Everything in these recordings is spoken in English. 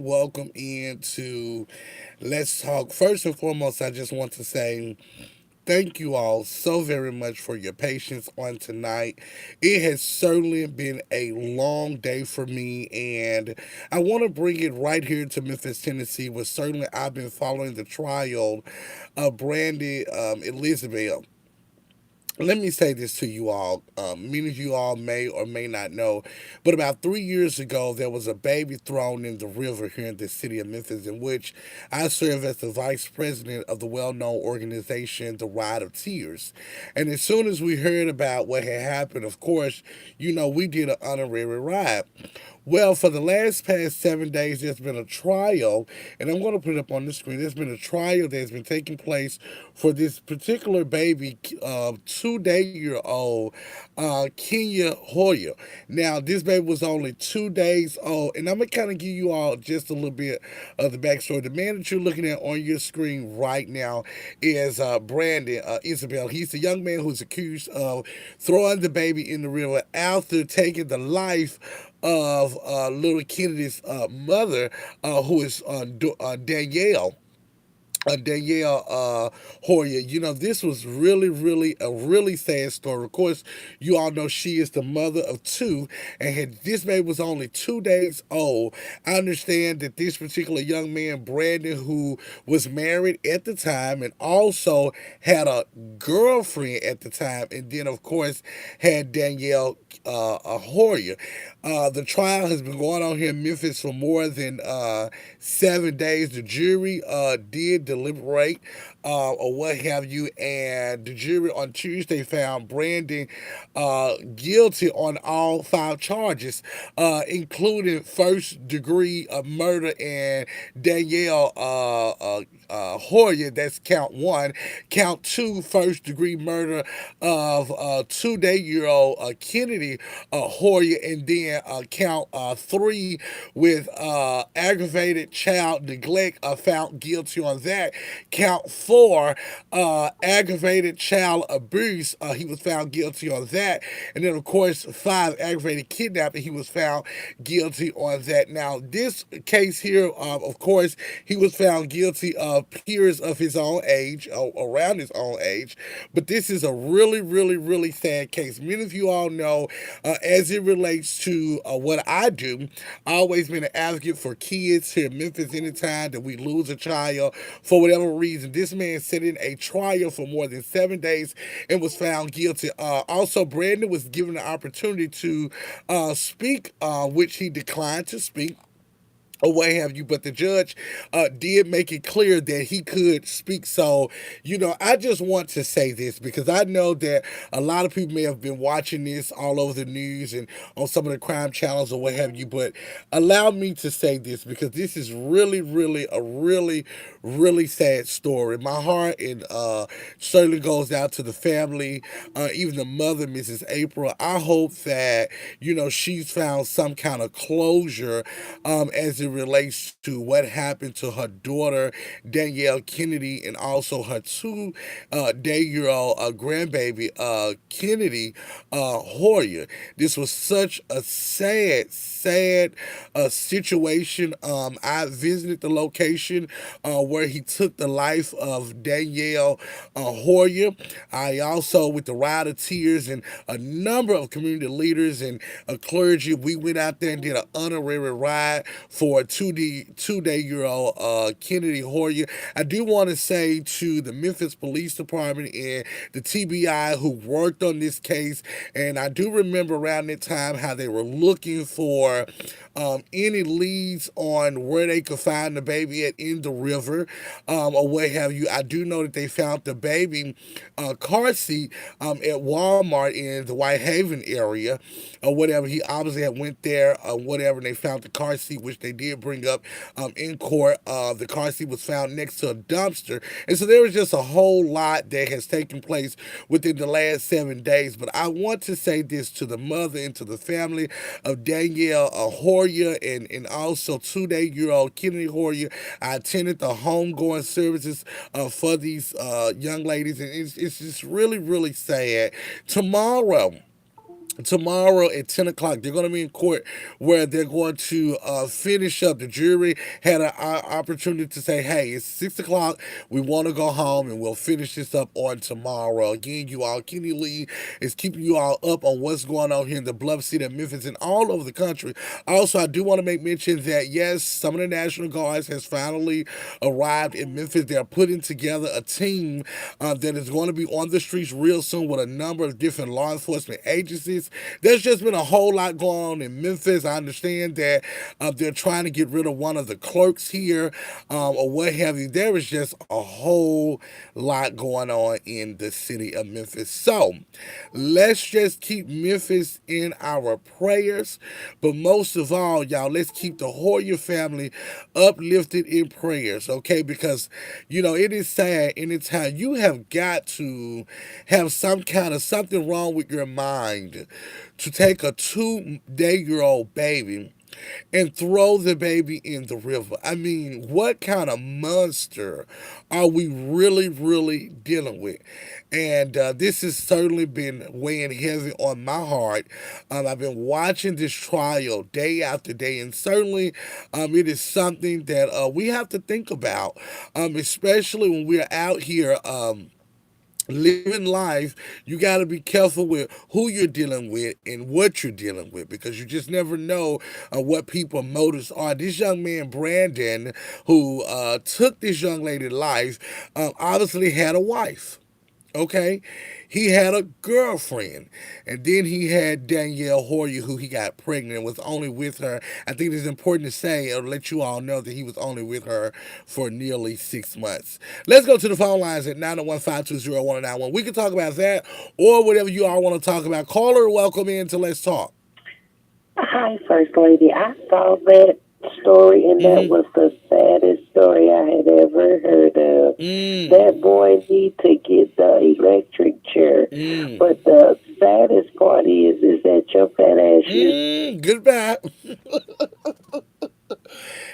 welcome into Let's Talk. First and foremost, I just want to say thank you all so very much for your patience on tonight. It has certainly been a long day for me, and I want to bring it right here to Memphis, Tennessee, where certainly I've been following the trial of Brandy Elizabeth. Let me say this to you all. Many of you all may or may not know, but about 3 years ago, there was a baby thrown in the river here in the city of Memphis, in which I serve as the vice president of the well known organization, The Ride of Tears. And as soon as we heard about what had happened, of course, we did an honorary ride. Well, for the last past 7 days, there's been a trial, and I'm going to put it up on the screen. There's been a trial that's been taking place for this particular baby, 2 day-year-old Kenya Hoyle. Now, this baby was only 2 days old, and I'm going to kind of give you all just a little bit of the backstory. The man that you're looking at on your screen right now is Brandon Isabel. He's the young man who's accused of throwing the baby in the river after taking the life of little Kennedy's mother, who is Danielle. Danielle Hoyle. This was really, really a really sad story. Of course, you all know she is the mother of two, and this baby was only 2 days old. I understand that this particular young man, Brandon, who was married at the time and also had a girlfriend at the time, and then, of course, had Danielle Hoyle. The trial has been going on here in Memphis for more than 7 days. The jury did deliberate or what have you, and the jury on Tuesday found Brandon guilty on all five charges, including first degree murder, and Danielle Hoyle, that's count one. Count two, first degree murder of 2 day-year-old Kennedy Hoyle, and then count three with aggravated child neglect, found guilty on that. Count four, aggravated child abuse, he was found guilty on that. And then, of course, five, aggravated kidnapping, he was found guilty on that. Now, this case here, of course, he was found guilty of peers of his own age, around his own age. But this is a really, really, really sad case. Many of you all know, as it relates to what I do, I've always been an advocate for kids here in Memphis. Anytime that we lose a child for whatever reason, this man sat in a trial for more than 7 days and was found guilty. Also, Brandon was given the opportunity to speak, which he declined to speak or what have you, but the judge did make it clear that he could speak. So, I just want to say this because I know that a lot of people may have been watching this all over the news and on some of the crime channels or what have you, but allow me to say this because this is really, really a really, really sad story. My heart and certainly goes out to the family, even the mother, Mrs. April. I hope that, she's found some kind of closure as it relates to what happened to her daughter, Danielle Kennedy, and also her 2 day-year-old grandbaby, Kennedy Hoyle. This was such a sad, sad situation. I visited the location where he took the life of Danielle Hoyle. I also, with the Ride of Tears and a number of community leaders and clergy, we went out there and did an honorary ride for a 2 day-year-old Kennedy Hoyle. I do want to say to the Memphis Police Department and the TBI who worked on this case, and I do remember around that time how they were looking for any leads on where they could find the baby at in the river, or what have you. I do know that they found the baby car seat at Walmart in the Whitehaven area, or whatever. He obviously had went there, whatever, and they found the car seat, which they did bring up in court. The car seat was found next to a dumpster, and so there was just a whole lot that has taken place within the last 7 days. But I want to say this to the mother and to the family of Danielle Hoyle, and also 2 day-year-old Kennedy Hoyle. I attended the homegoing services for these young ladies, and it's just really, really sad. Tomorrow, tomorrow at 10 o'clock. They're going to be in court where they're going to finish up. The jury had an opportunity to say, hey, it's 6 o'clock. We want to go home and we'll finish this up on tomorrow. Again, you all, Kenny Lee is keeping you all up on what's going on here in the Bluff City of Memphis and all over the country. Also, I do want to make mention that, yes, some of the National Guards has finally arrived in Memphis. They're putting together a team that is going to be on the streets real soon with a number of different law enforcement agencies. There's just been a whole lot going on in Memphis. I understand that they're trying to get rid of one of the clerks here or what have you. There is just a whole lot going on in the city of Memphis. So let's just keep Memphis in our prayers. But most of all, y'all, let's keep the Hoyer family uplifted in prayers, okay? Because, it is sad anytime you have got to have some kind of something wrong with your mind to take a 2-day-old baby and throw the baby in the river. I mean, what kind of monster are we really, really dealing with? And this has certainly been weighing heavy on my heart. I've been watching this trial day after day, and certainly it is something that we have to think about, especially when we're out here. Living life, you got to be careful with who you're dealing with and what you're dealing with because you just never know what people's motives are. This young man, Brandon, who took this young lady's life, obviously had a wife. Okay, he had a girlfriend, and then he had Danielle Hoyle, who he got pregnant and was only with her. I think it's important to say or let you all know that he was only with her for nearly 6 months. Let's go to the phone lines at 901-520-1091. We can talk about that or whatever you all want to talk about. Caller, welcome in to Let's Talk. Hi, First Lady. I saw that story, and that Mm-hmm. was the saddest story I had ever heard of. Mm. That boy need to get the electric chair. Mm. But the saddest part is that your fat ass used. Mm. Goodbye.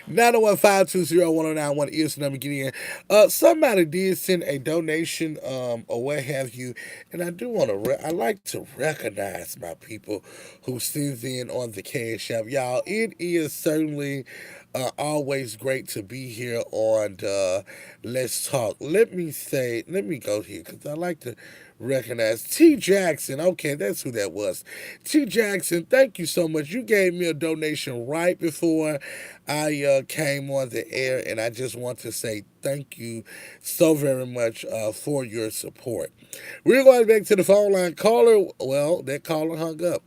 901-520-1091 is the number. Get in. Somebody did send a donation or what have you, and I do want to. I like to recognize my people who sends in on the cash app, y'all. It is certainly always great to be here on Let's Talk. Let me go here because I like to recognize T Jackson. Okay, that's who that was. T Jackson, thank you so much. You gave me a donation right before I came on the air, and I just want to say thank you so very much for your support. We're going back to the phone line. Caller, well, that caller hung up.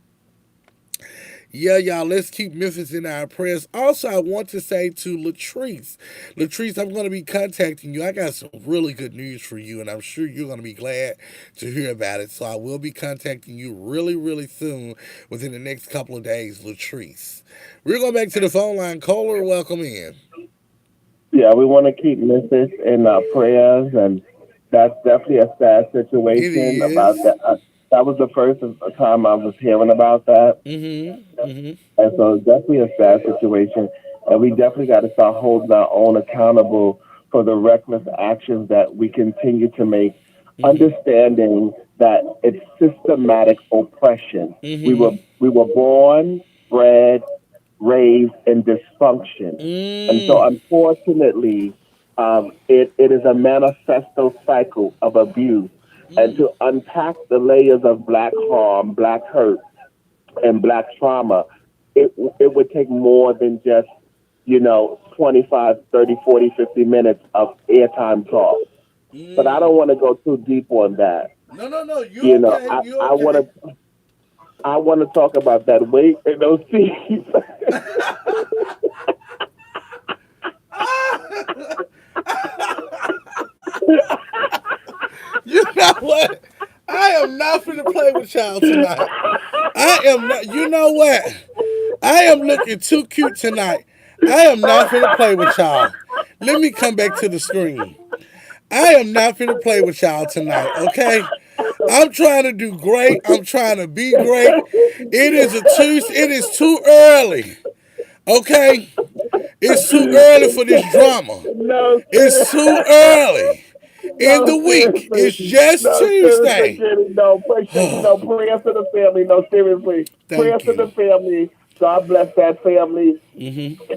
Yeah, y'all, let's keep Memphis in our prayers. Also, I want to say to Latrice, Latrice, I'm going to be contacting you. I got some really good news for you, and I'm sure you're going to be glad to hear about it. So I will be contacting you really, really soon within the next couple of days, Latrice. We're going back to the phone line. Caller, welcome in. Yeah, we want to keep Memphis in our prayers, and that's definitely a sad It situation. About is. that, that was the first time I was hearing about that, Mm-hmm. Mm-hmm. and so it's definitely a sad situation. And we definitely got to start holding our own accountable for the reckless actions that we continue to make, Mm-hmm. understanding that it's systematic oppression. We were Mm-hmm. we were born, bred, raised in dysfunction. And so, Mm. unfortunately, it is a manifesto cycle of abuse. And Mm. to unpack the layers of black harm, black hurt, and black trauma, it would take more than just, 25, 30, 40, 50 minutes of airtime talk. But I Mm. don't want to go too deep on that. No, no, no. You You know, okay? I, You I want okay? to I want to talk about that weight and those teeth. You know what? I am not finna play with y'all tonight. I am not. You know what? I am looking too cute tonight. I am not finna play with y'all. Let me come back to the screen. I am not finna play with y'all tonight, okay? I'm trying to do great. I'm trying to be great. It is a Tuesday. It is too early, okay? It's too early for this drama. No, It's too early. in the No, week. seriously. It's just No, seriously, Tuesday. Kenny. No, appreciate you. No, prayers to the family. No, seriously. Prayers Thank to the you. family. God bless that family.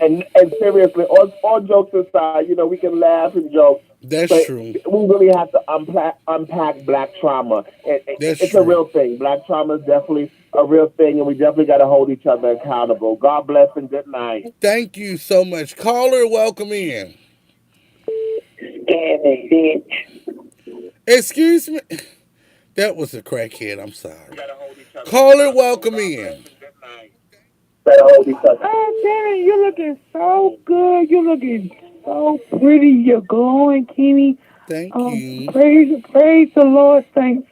And seriously, all jokes aside, we can laugh and joke, That's but true. we really have to unpack black trauma. That's It's a true. real thing. Black trauma is definitely a real thing, and we definitely got to hold each other accountable. God bless and good night. Thank you so much. Caller, welcome in. Damn it, bitch. Excuse me. That was a crackhead. I'm sorry. Gotta hold each other Caller, accountable. welcome God bless in. and good night. Better hold each other. Oh, Darren, you're looking so good. You're looking so pretty. You're glowing, Kenny. Thank you. Praise the Lord, saints.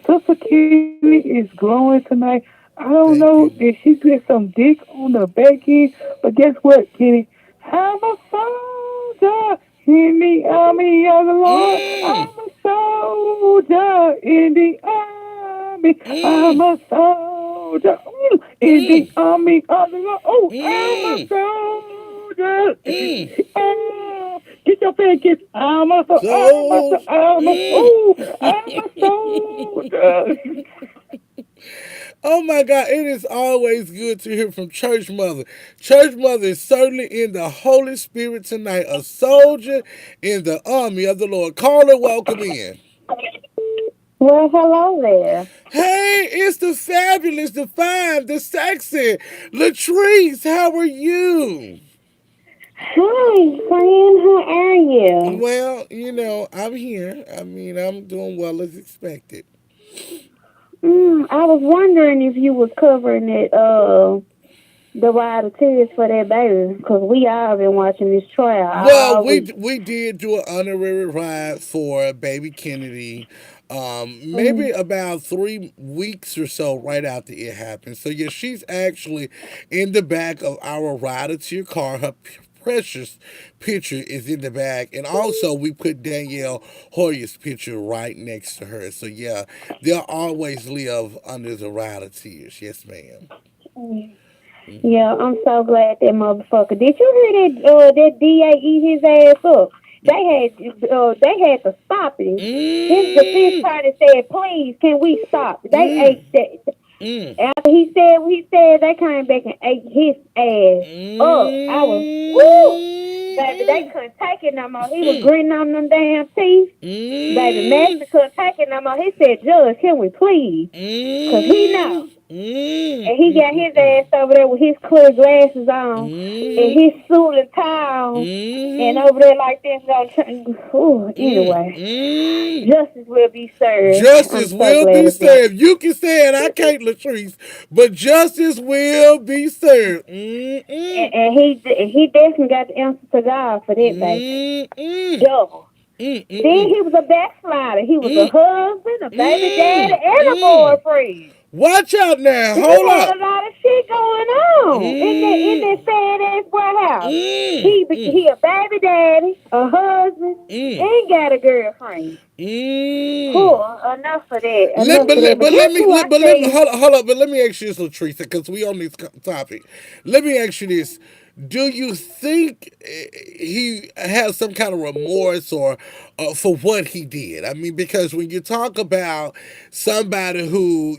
Sister Kenny is glowing tonight. I don't know Thank if you. she get some dick on the back end, but guess what, Kenny? I'm a soldier in the army of the Lord. Mm, I'm a soldier in the army. I'm mm, a soldier in the mm, army of the Lord. Oh, I'm mm, a soldier. mm. Oh, get your pancakes. So, mm. I'm a soldier. Oh my God, it is always good to hear from Church Mother. Church Mother is certainly in the Holy Spirit tonight, a soldier in the army of the Lord. Caller, welcome in. Well, hello there. Hey, it's the fabulous, the fine, the sexy Latrice. How are you? Hi, friend. How are you? Well, I'm here. I mean, I'm doing well as expected. I was wondering if you was covering it, the wild of tears for that baby, because we all been watching this trial Well, all week. we did do an honorary ride for baby Kennedy, maybe Mm. about 3 weeks or so right after it happened. So yeah, she's actually in the back of our rider to your car. Her precious picture is in the back, and also we put Danielle Hoyer's picture right next to her. So yeah, they'll always live under the rider tears. Yes, ma'am. Yeah, I'm so glad that motherfucker. Did you hear that DA eat his ass up? They had to stop him. His defense Mm, attorney said, "Please, can we stop?" They mm, ate that. mm, After he said they came back and ate his ass up. I was woo, baby. They mm. couldn't take it no more. He was gritting on them damn teeth. Baby, Mm, Master couldn't take it no more. He said, "Judge, can we please?" Cause he know. mm, mm, And he got his ass over there with his clear glasses on and mm, his suit and towel and mm, over there like this. Ooh, mm, anyway, mm. justice will be served. Justice I'm so will glad be of that. served. You can say it, I can't, Latrice, but justice will be served. Mm-mm, And he definitely got the answer to God for that, baby. mm-mm, Double. Then mm-mm, he was a backslider. He was a mm, husband, a baby daddy, mm, and a mm. boyfriend. Watch out now. He Hold had up. a lot of shit going on in that Mm, sad ass warehouse. mm, mm, He a baby daddy, a husband, mm, and got a girlfriend. mm. Cool. Enough of that. Enough of that. But But guess who I let me seen? hold up. But let me ask you this, Latrice, because we on this topic. Let me ask you this: do you think he has some kind of remorse or for what he did? I mean, because when you talk about somebody who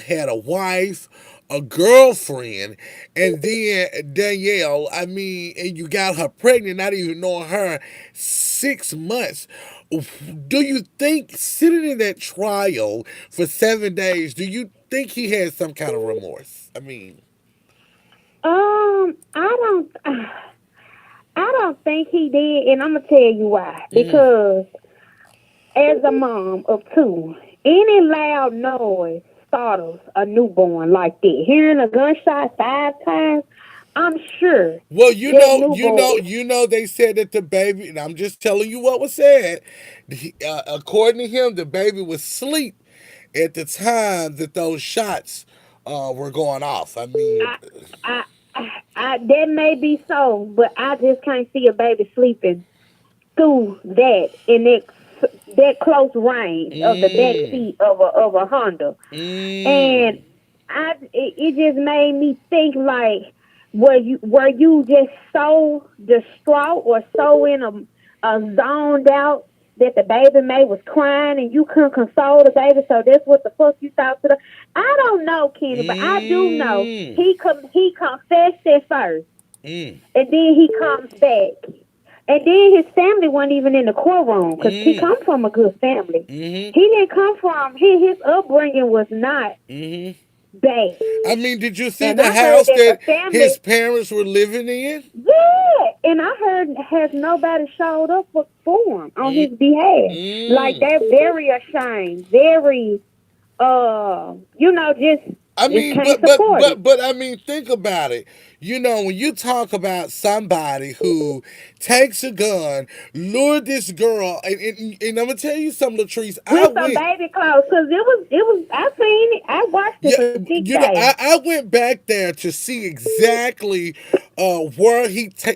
had a wife, a girlfriend, and then Danielle, I mean, and you got her pregnant, not even knowing her 6 months. Do you think sitting in that trial for 7 days, do you think he had some kind of remorse? I mean, I don't. I don't think he did, and I'm gonna tell you why. mm, Because as a mom of two, any loud noise startles a newborn like that. Hearing a gunshot 5 times, I'm sure well, that newborn. they said that the baby, and I'm just telling you what was said. According to him, the baby was asleep at the time that those shots were going off. I mean, I, I, that may be so, but I just can't see a baby sleeping through that in that close range of the back mm, seat of a Honda. And mm, it just made me think like, were you just so distraught or so in a zoned out that the baby May was crying and you couldn't console the baby, so that's what the fuck you thought to the. I don't know, Kenny, but I do know Mm. he confessed at first, Mm. and then he comes back, and then his family wasn't even in the courtroom because he Mm. come from a good family. Mm. He didn't come from his upbringing was not Mm. bad, I mean, did you see and the I heard house that the that family. his parents were living in? Yeah, and I heard has nobody showed up for him on Mm. his behalf. Like Mm. they're very ashamed, very I just mean, can't support it. but I mean, think about it. You know, when you talk about somebody who takes a gun, lured this girl, and I'm gonna tell you something, Latrice. I With some went. baby clothes, cause it was I seen it, I watched it Yeah, for six you know, days. I went back there to see exactly where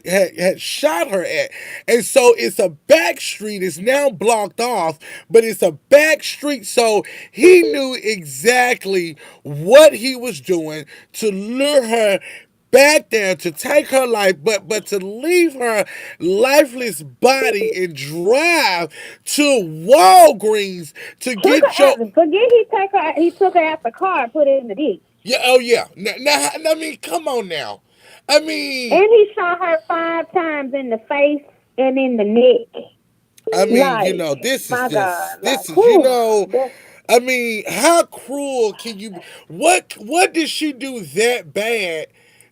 had shot her at, and so it's a back street. It's now blocked off, but it's a back street, so he knew exactly what he was doing to lure her back there to take her life, but to leave her lifeless body and drive to Walgreens to Took get her your. out. Forget he took her out the car and put it in the ditch. Yeah, oh yeah. Now, I mean, come on now. I mean, And he shot her 5 times in the face and in the neck. Like, this is my God, just like, this is whew, that's I mean, how cruel can you be? What did she do that bad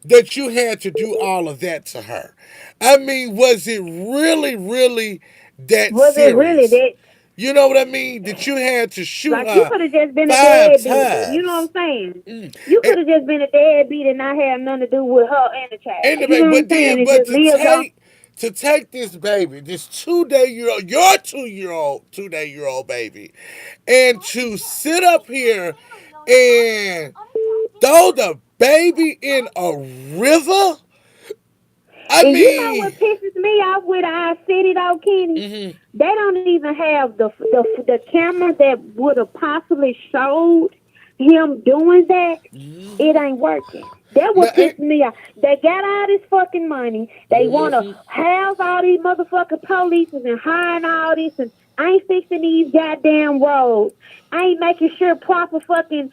that you had to do all of that to her? I mean, was it really that was it really serious? that? You know what I mean? That you had to shoot Like, you her could have just been a 5 deadbeat. You know times. what I'm saying? Mm. You And, could have just been a deadbeat and not have nothing to do with her and the child. You anyway, know what I'm saying? And but just lived on. to take this baby, this 2 day old, your 2 day old baby, and to sit up here and throw the baby in a river. I And you know mean, what pisses me off with our city, though, Kenny? mhm. They don't even have the camera that would have possibly showed him doing that. It ain't working. That Now, what pissed me off. They got all this fucking money. They want to house all these motherfucking polices and hiring all this and ain't fixing these goddamn roads. Ain't making sure proper fucking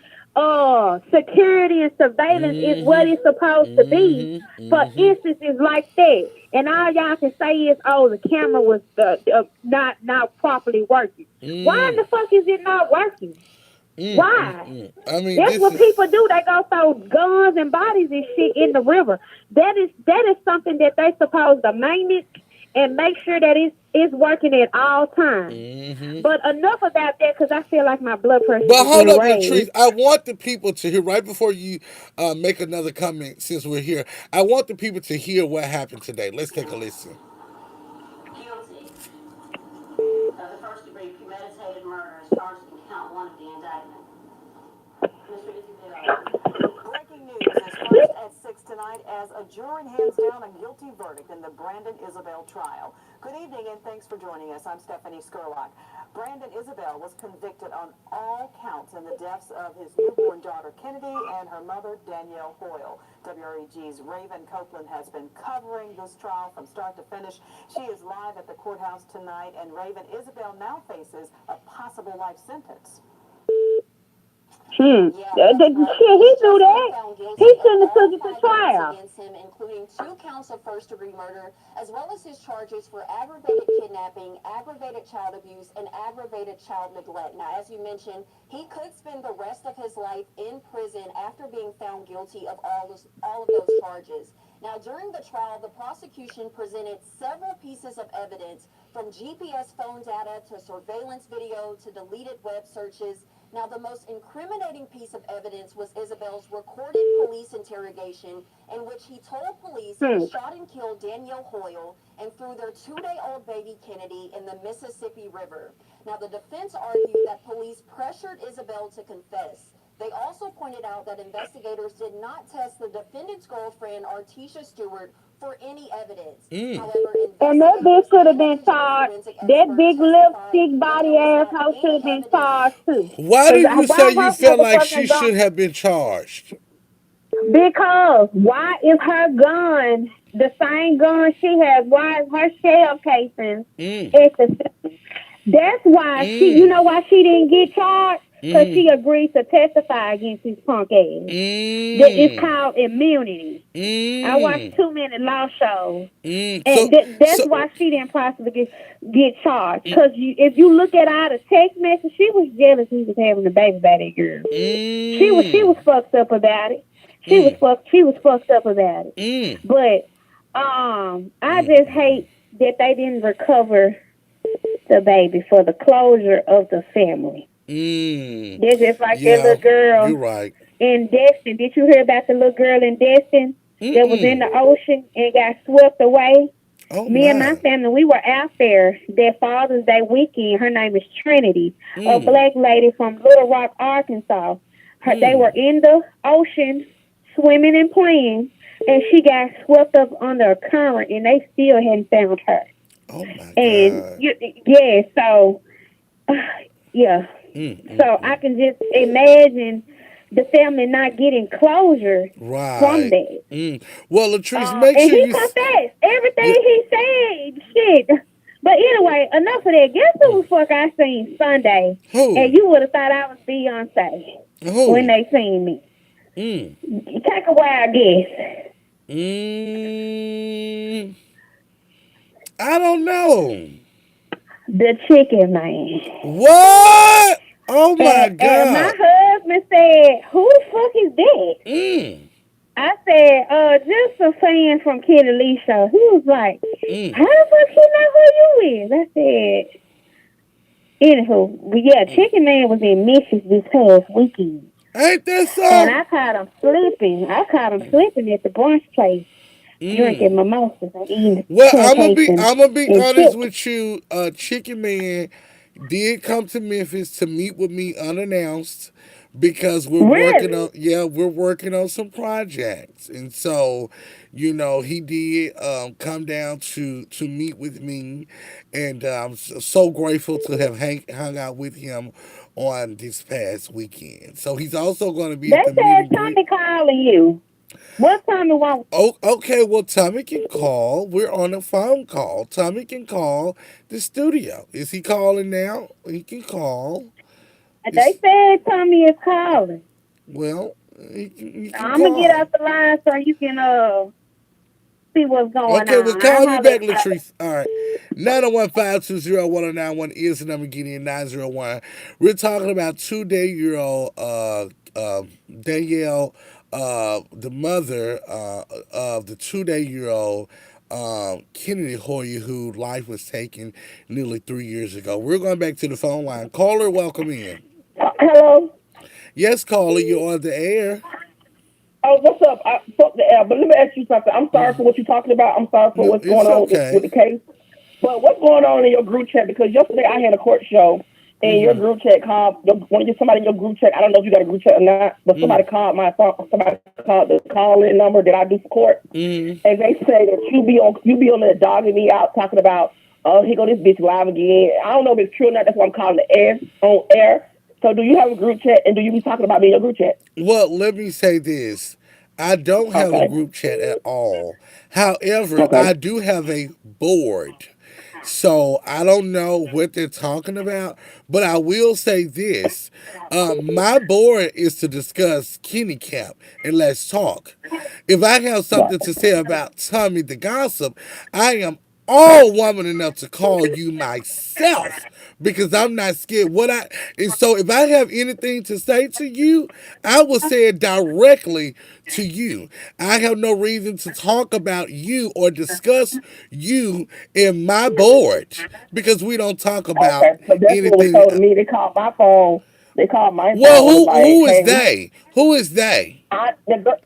security and surveillance is what it's supposed to be for instances like that. And all y'all can say is, oh, the camera was not properly working. Why in the fuck is it not working? Why? I mean, That's this what is people do. They go throw guns and bodies and shit in the river. That is something that they supposed to maintenance and make sure that it's working at all times. But enough about that because I feel like my blood pressure But is hold getting up, Latrice. raised. I want the people to hear right before you make another comment. Since we're here, I want the people to hear what happened today. Let's take a listen. Guilty of the first degree premeditated murder is charged in count one of the indictment. Mr. Isabel. Breaking news is first at 6 tonight as a jury hands down a guilty verdict in the Brandon Isabel trial. Good evening and thanks for joining us. I'm Stephanie Skurlock. Brandon Isabel was convicted on all counts in the deaths of his newborn daughter Kennedy and her mother Danielle Hoyle. WREG's Raven Copeland has been covering this trial from start to finish. She is live at the courthouse tonight, and Raven, Isabel now faces a possible life sentence. Yeah, that's right. Shit, he He's knew just been that. found He guilty of shouldn't have all took it to 5 counts trial. against him, including 2 counts of first-degree murder, as well as his charges for aggravated kidnapping, aggravated child abuse, and aggravated child neglect. Now, as you mentioned, he could spend the rest of his life in prison after being found guilty of all of those charges. Now, during the trial, the prosecution presented several pieces of evidence, from GPS phone data to surveillance video to deleted web searches. Now, the most incriminating piece of evidence was Isabel's recorded police interrogation, in which he told police he shot and killed Danielle Hoyle and threw their 2-day-old baby Kennedy in the Mississippi River. Now, the defense argued that police pressured Isabel to confess. They also pointed out that investigators did not test the defendant's girlfriend, Artisha Stewart, for any evidence. However, And that bitch investigators should have and a been digital charged. forensic That expert big testified lipstick that body there was not asshole should any have been evidence. charged too. Why Cause do you say why you her felt like she motherfucking gun? should have been charged? Because why is her gun the same gun she has? Why is her shell casing Mm. at the That's why you Mm. know why she didn't get charged? Because Mm. she agreed to testify against his punk ass. That it's Mm. called immunity. I watched Mm. too many law shows. Mm. And that's why she didn't possibly get charged. Because if you look at all the text messages, she was jealous he was having a baby by that girl. She was mm. fucked up about it. Mm. She was fucked up about it. Mm. But I Mm. just hate that they didn't recover the baby for the closure of the family. Mm. They're just like that Yeah, little girl you're right. in Destin. Did you hear about the little girl in Destin that was in Mm-mm. the ocean and got swept away? Oh Me and my my. family, we were out there that Father's Day weekend. Her name is Trinity, a Mm. black lady from Little Rock, Arkansas. They Mm. were in the ocean swimming and playing, and she got swept up under a current, and they still hadn't found her. Oh my And God. yeah, so yeah, Mm. Mm. so I Mm. can just imagine the family not getting closure from Right. that. Mm. Well, Latrice, make And sure he you. confessed Yeah. everything he said. Shit. But anyway, enough of that. Guess who the fuck I seen Sunday? Who? And you would have thought I was Beyonce when Who? they seen me. Mm. Take a wild guess. Mm. I don't know. The chicken man. What? Oh my And my God. husband said, "Who the fuck is that?" Mm. I said, just a fan from Kitty Lee show. He was like, Mm. "How the fuck he know who you is?" I said, anywho, but yeah, Chicken Man was in Memphis this past weekend. Ain't that And so? I caught him sleeping. I caught him sleeping at the brunch place, drinking Mm. mimosas and eating Well, pancakes and, I'm gonna be and honest chips. with you. Chicken Man did come to Memphis to meet with me unannounced because Really? we're working on some projects, and so he did come down to meet with me, and I'm so grateful to have hung out with him on this past weekend. So he's also going to be They at the meet said and greet. Tommy calling you. What Tommy want? Oh, okay. Well, Tommy can call. We're on a phone call. Tommy can call the studio. Is he calling now? He can call. They It's said Tommy is calling. well, he can I'm gonna get call. off the line so you can see what's going Okay, well, on. I call me holler. back, Latrice. All right. 901-520-1091 is the number, getting in 901. We're talking about 2 day year old Danielle, the mother of the 2 day year old Kennedy Hoyer, whose life was taken nearly 3 years ago. We're going back to the phone line. Caller, welcome in. Hello. Yes, caller, you're on the air. Oh, what's up? I fuck the air, but let me ask you something. I'm sorry for what you're talking about. I'm sorry for No, what's going it's on with the okay. case. But what's going on in your group chat? Because yesterday I had a court show, and your Mm-hmm. group chat called. Want to get somebody in your group chat? I don't know if you got a group chat or not, but somebody Mm-hmm. called my phone. Somebody called the call-in number that I do for court, Mm-hmm. and they say that you be on there dogging me out, talking about, oh, here go this bitch live again. I don't know if it's true or not. That's why I'm calling the air on air. So do you have a group chat, and do you be talking about me in your group chat? Well, let me say this. I don't have a Okay. group chat at all. However, Okay. I do have a board. So I don't know what they're talking about, but I will say this. My board is to discuss Kenny Cap and let's talk. If I have Right. something to say about Tommy the Gossip, I am all woman enough to call you myself because I'm not scared. And so if I have anything to say to you, I will say it directly to you. I have no reason to talk about you or discuss you in my board because we don't talk about Okay, so that's what was anything. told to me. They called my phone. They called my Well, phone and was like, who is "Hey, they? Who is they?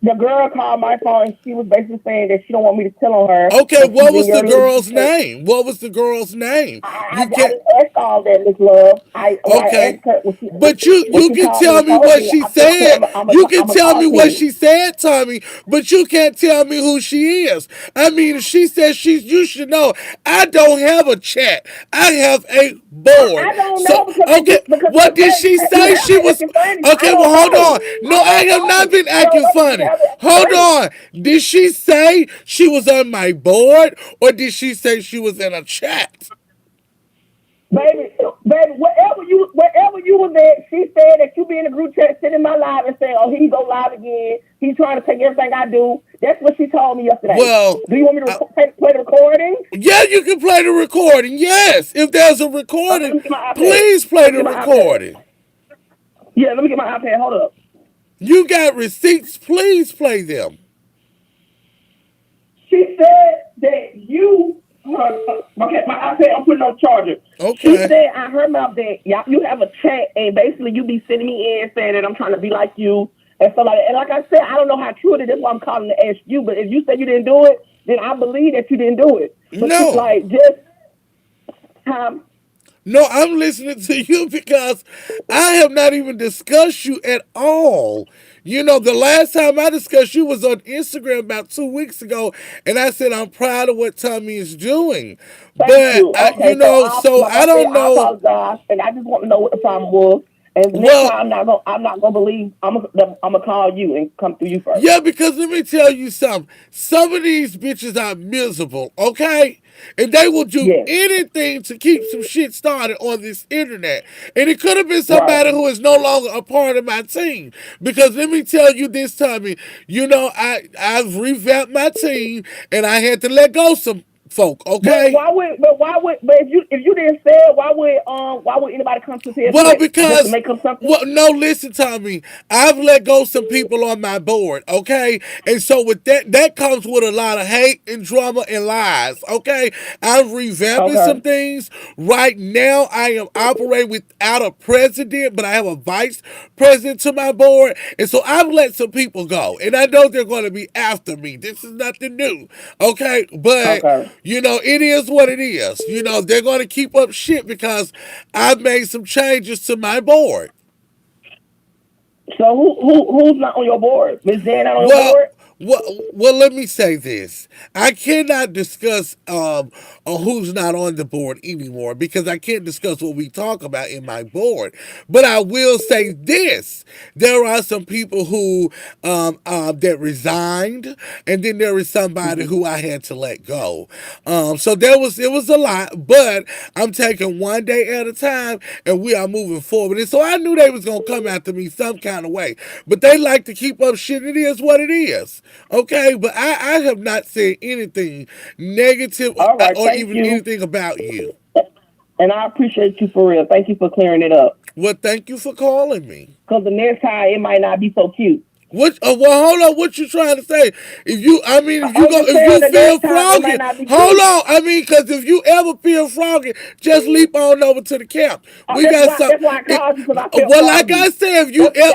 the girl called my phone and she was basically saying that she don't want me to tell on her, Okay, but she's what in was the your little group girl's chat." name? What was the girl's name? I You can't. didn't ask all that, Miss Love. I Okay, asked her when she but when you she can called me tell and me told what me. she I said, "Okay, said. You can I'm gonna tell me talk to what you." she said, Tommy, but you can't tell me who she is. I mean, if she says she's, you should know. I don't have a chat. I have a board. I don't So know because okay, what did she you say? have She been was acting funny. I okay. Well, don't hold know. on. No, I I don't have not know. been I don't acting know because you funny. have been acting Hold funny. on. Did she say she was on my board, or did she say she was in a chat? Baby, Baby, wherever you was at, she said that you be in the group chat sitting in my live and saying, "Oh, he go live again. He's trying to take everything I do." That's what she told me yesterday. Well, Do you want me to I, play the recording? yeah, you can play the recording. Yes, if there's a Okay, recording, let me get my iPad. please play Let me the get my iPad. recording. Yeah, let me get my iPad. Hold up. You got receipts, please play them. She said that you. Okay, my iPad. I'm putting on charger. She Okay. said I heard about that. Y'all, you have a chat, and basically you be sending me in saying that I'm trying to be like you and stuff like that. And like I said, I don't know how true it is. That's why I'm calling to ask you. But if you say you didn't do it, then I believe that you didn't do it. But you, No, like just um, no, I'm listening to you because I have not even discussed you at all. You know, the last time I discussed you was on Instagram about 2 weeks ago, and I said I'm proud of what Tommy is doing. thank But you. you Okay, so know, so like I I said, don't I know. apologize, and I just want to know what the problem was. And next Well, time, I'm not gonna believe. I'm gonna call you and come through you first. yeah, because let me tell you something. Some of these bitches are miserable, okay? And they will do Yes, anything to keep some shit started on this internet. And it could have been right. somebody who is no longer a part of my team. Because let me tell you this, Tommy, you know, I've revamped my team and I had to let go some folk, okay? But if you didn't say it, why would anybody come to tell me Well, that just to because make up something? well, no, listen, Tommy. I've let go some people on my board, okay? And so with that, that comes with a lot of hate and drama and lies, okay? I'm revamping Okay, some things. Right now, I am operating without a president, but I have a vice president to my board. And so I've let some people go. And I know they're going to be after me. This is nothing new, okay? But, okay. you know, it is what it is. You know, they're going to keep up shit because I've made some changes to my board. So who's not on your board? Miss Jan not on your Well, board? well, let me say this. I cannot discuss on who's not on the board anymore because I can't discuss what we talk about in my board. But I will say this: there are some people who that resigned, and then there is somebody Mm-hmm. who I had to let go. So it was a lot, but I'm taking one day at a time, and we are moving forward. And so I knew they was gonna come after me some kind of way, but they like to keep up shit. It is what it is, okay? But I have not said anything negative All right, or thank even you, anything about you. and I appreciate you for real. Thank you for clearing it up. Well, thank you for calling me. Because the next time it might not be so cute. What? Well, hold on. What you trying to say? If you, I mean, if I you was go, just if saying you the feel next time it might froggy, not be hold cute. on. I mean, because if you ever feel froggy, just leap on over to the camp. We got some. That's why I It, called you because I felt well, like I froggy. said,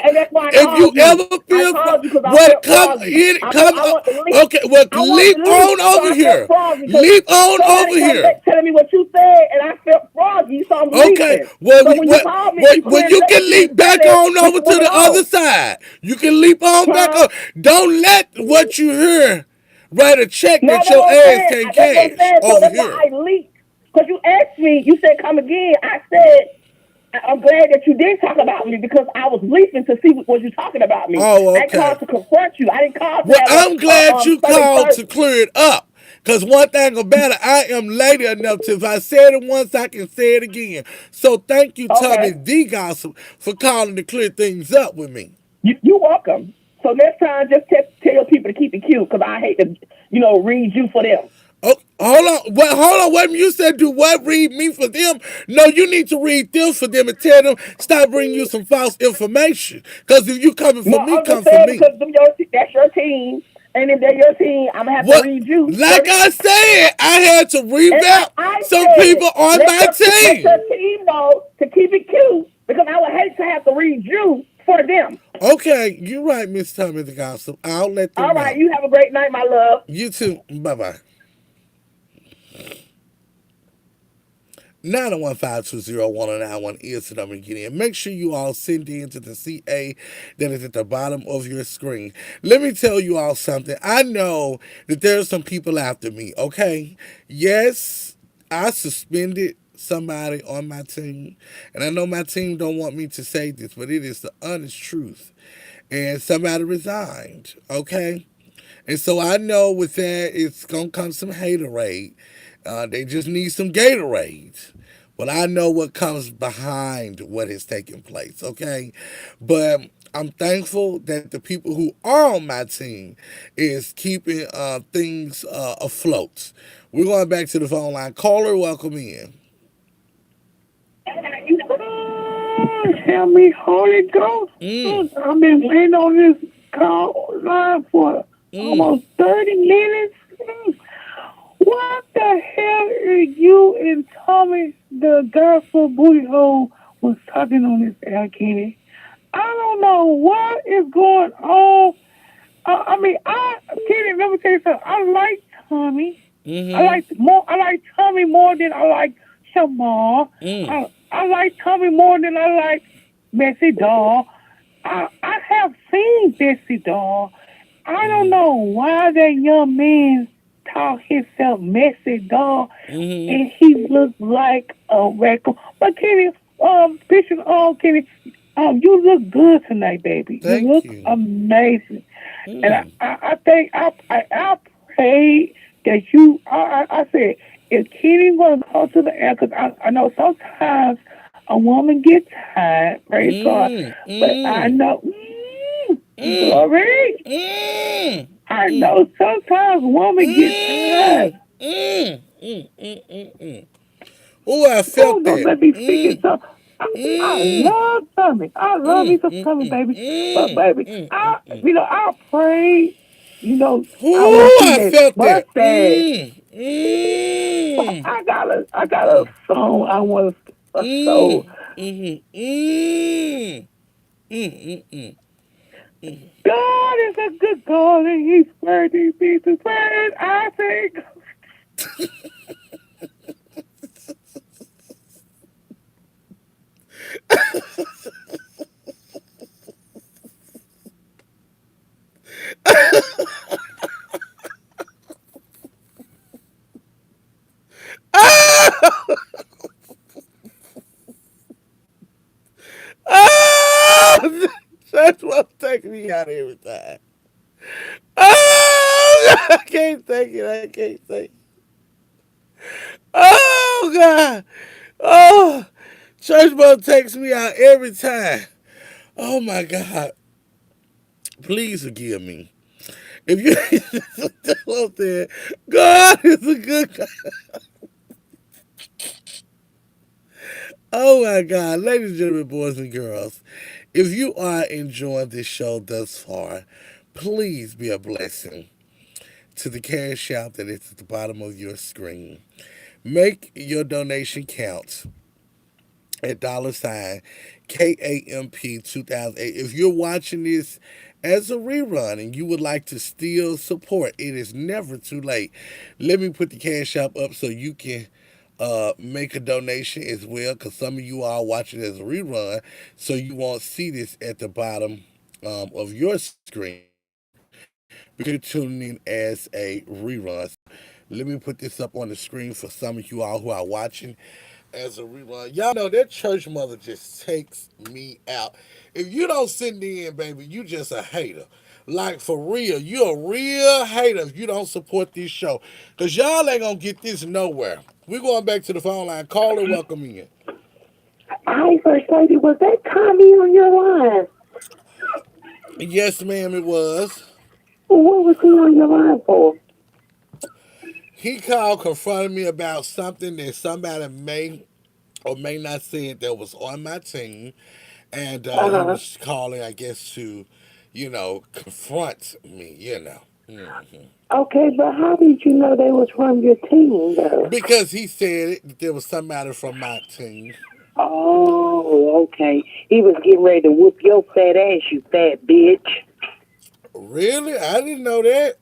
And that's why I if you called you. ever I feel called you because I well, felt froggy. come. I want to leap. Okay, well, I want leap to leap. on So over I felt here. froggy because Leap on somebody over came here. back telling me what you said, and I felt froggy. So I'm Okay, leaping. well, So when you called me, you well, cleared you it up, can but you leap didn't say back that. on We over can to move it the other on. side. You can leap on back Huh? on. Don't let what you hear write a check No, that that's your what I'm ass saying. can't That's what I'm cash saying. So over that's why here. I leaped. Because you asked me, you said come again. I said, I'm glad that you did talk about me because I was leaping to see what you talking about me. Oh, I okay. called to confront you. I didn't call to Well, have I'm glad you Sunday called service. to clear it up. Because one thing about it, I am lady enough to, if I said it once, I can say it again. So thank you, Tommy Okay. the Gossip, for calling to clear things up with me. You welcome. So next time, just tell your people to keep it cute because I hate to, read you for them. Oh, hold on. What? Hold on. Wait. You said do what? Read me for them? No, you need to read them for them and tell them stop bringing you some false information. Because if you coming No, for me, I'm just come for saying me. because that's your team. And if they're your team, I'm going to have to What? read you Like first. I said, I had to And like revamp I some said, people on my let your team. team know to keep it cute because I would hate to have to read you for them. Okay, you're right, Miss Tommy the Gossip. I'll let All them right, know. you have a great night, my love. You too. Bye bye. 901-520-1091 is the number to get in. Make sure you all send in to the CA that is at the bottom of your screen. Let me tell you all something. I know that there are some people after me, okay? Yes, I suspended somebody on my team. And I know my team don't want me to say this, but it is the honest truth. And somebody resigned, okay? And so I know with that, it's going to come some haterade. They just need some Gatorade. Well, I know what comes behind what is taking place, okay? But I'm thankful that the people who are on my team is keeping things afloat. We're going back to the phone line. Caller, welcome in. Help me, Holy Ghost. Mm, I've been waiting on this call line for mm, almost 30 minutes. What the hell is you and Tommy, the gospel booty hole, was talking on this air, Kenny? I don't know what is going on. Kenny, let me tell you something. I like Tommy. mm-hmm, I like Tommy more than I like Shamar. mm, I like Tommy more than I like Bessie Doll. I have seen Bessie Doll. I don't mm-hmm, know why that young man taught himself Messy Doll mm-hmm. and he looked like a record. But Kenny, Bishop, Kenny, you look good tonight, baby. You Thank look you. amazing. And Mm, I think I pray that you. I said if Kenny gonna go to the air, because I know sometimes a woman gets tired. Praise God, mm, but I mm, know. mm, Glory. mm, I mm, know sometimes women get tired. mm, mm. Oh, I Oh, felt don't that. let me speak it. Mm, So I mm, love Tommy. I love me mm, some mm, Tommy, mm, baby. But mm, baby, mm, mm, mm. I pray. I want to Oh, see I that felt that. mustache. Mm, I got a song. I want a mm, soul. mm, mm, mm, mm, mm. God is a good God, and He's worthy to be praised. I think. Ah! That's what's taking me out every time. Oh, God, I can't take it. I can't take it. Oh, God. Oh, church bell takes me out every time. Oh, my God. Please forgive me. If you still out there, God is a good God. Oh my God, ladies and gentlemen, boys and girls, if you are enjoying this show thus far, please be a blessing to the cash app that is at the bottom of your screen. Make your donation count at dollar sign KAMP 2008. If you're watching this as a rerun and you would like to still support, it is never too late. Let me put the cash app up so you can make a donation as well, because some of you are watching as a rerun, so you won't see this at the bottom of your screen because you're tuning in as a rerun. So let me put this up on the screen for some of you all who are watching as a rerun. Y'all know that church mother just takes me out. If you don't send in, baby, you just a hater. Like for real, you a real hater if you don't support this show. Cause y'all ain't gonna get this nowhere. We're going back to the phone line. Caller, welcome in. Hi, First Lady. Was that Tommy on your line? Yes, ma'am, it was. What was he on your line for? He called confronting me about something that somebody may or may not said that was on my team. And he Uh-huh. was calling, I guess, to, confront me. Okay, but how did you know they was from your team, though? Because he said it, that there was somebody from my team. Oh, okay. He was getting ready to whoop your fat ass, you fat bitch. Really? I didn't know that.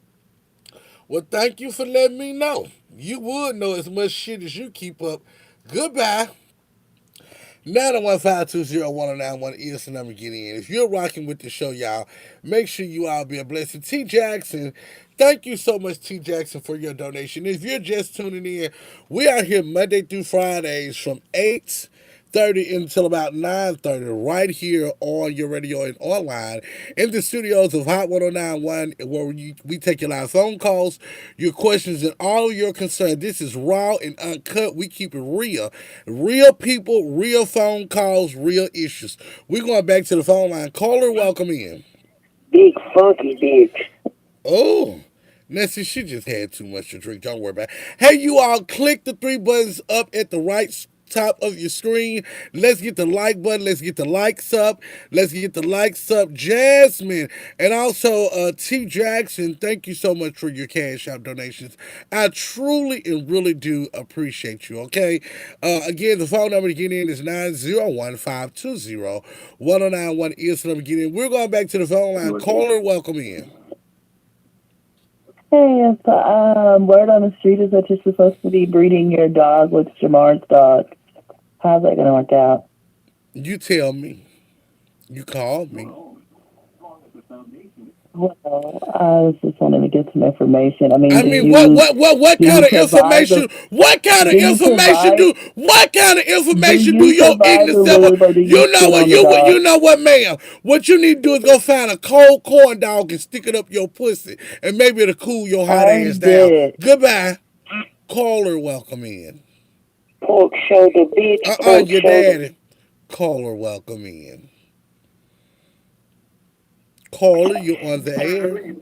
Well, thank you for letting me know. You would know as much shit as you keep up. Goodbye. 901-520-1091 is the number to get in. If you're rocking with the show, y'all, make sure you all be a blessing. T Jackson, thank you so much, T Jackson, for your donation. If you're just tuning in, we are here Monday through Fridays from 8 8:30 until about 9:30 right here on your radio and online in the studios of Hot 1091 where we take your live phone calls, your questions, and all your concerns. This is raw and uncut. We keep it real. Real people, real phone calls, real issues. We're going back to the phone line. Caller, welcome in. Big funky bitch. Oh, Nessie, she just had too much to drink. Don't worry about it. Hey, you all, click the three buttons up at the right top of your screen. Let's get the like button. Let's get the likes up. Let's get the likes up. Jasmine and also T. Jackson, thank you so much for your Cash App donations. I truly and really do appreciate you, okay? Again, the phone number to get in is 901-520-1091 is the number to get in. We're going back to the phone line. Caller, welcome in. Hey, so word on the street is that you're supposed to be breeding your dog with Jamar's dog. How's that gonna work out? You tell me. You called me. Well, I was just wanting to get some information. I mean, I mean, what do kind you of provide the information? What kind of do you information provide do? What kind of do information do you your provide ignorant the self? lube or do you You know spit what? on the You dog? know what, ma'am? What you need to do is go find a cold corn dog and stick it up your pussy, and maybe it'll cool your I hot already ass down. did. Goodbye. Caller, welcome in. Pork shoulder, bitch. Pork Your shoulder. daddy. Caller, welcome in. Caller, you on the air?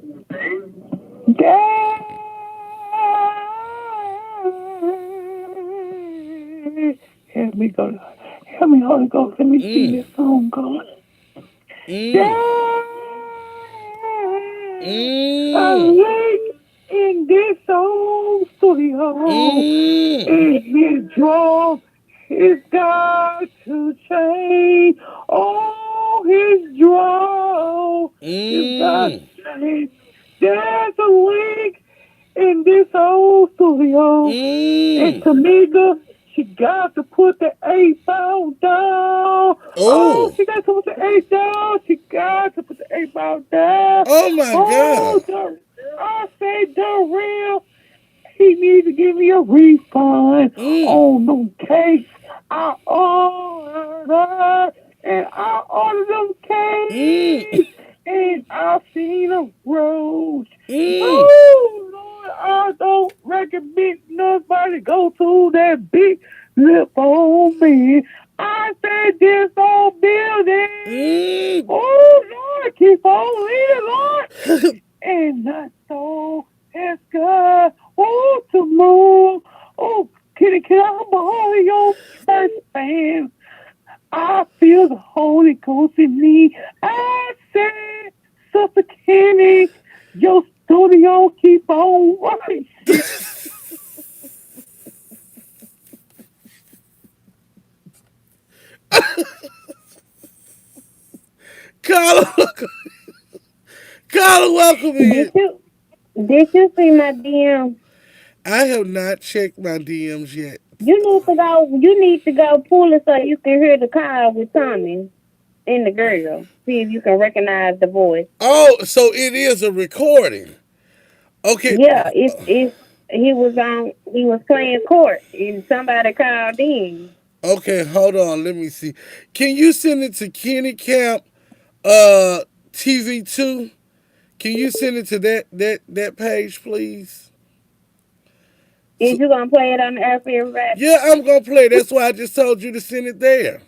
Help me, go. Help me, Holy Ghost. Let me sing Mm, this song, God. mm, Yeah, I mm, like in this old studio. mm, And his drum is got to change. Oh, his drum is got mm, to change. There's a leak in this old studio. And mm. Tamika, she got to put the 8 ball down. Oh, Oh, she got to put the 8 down. She got to put the 8 ball down. oh my Oh, God. I say the real. He needs to give me a refund Mm, on them cakes I ordered. And I ordered them mm, cakes. And I seen a roach. mm. Oh, Lord, I don't recommend nobody go to that big lip on me. I said this old building. Mm. Oh, Lord, keep on leading, Lord. And not so as God. Oh, to move. Oh, can I borrow your church fan? I feel the Holy Ghost in me. I said, Sister Kenny, your studio keep on working. Carla, Carla, welcome Did in. you did you see my DM? I have not checked my DMs yet. You need to go pull it so you can hear the call with Tommy and the girl. See if you can recognize the voice. Oh, so it is a recording. Okay, Yeah, it's he was playing court and somebody called in. okay, hold on. Let me see. Can you send it to Kenny Camp uh TV2? Can you send it to that page, please? Is So, you gonna play it on the air for everybody? yeah, I'm gonna play. That's why I just told you to send it there.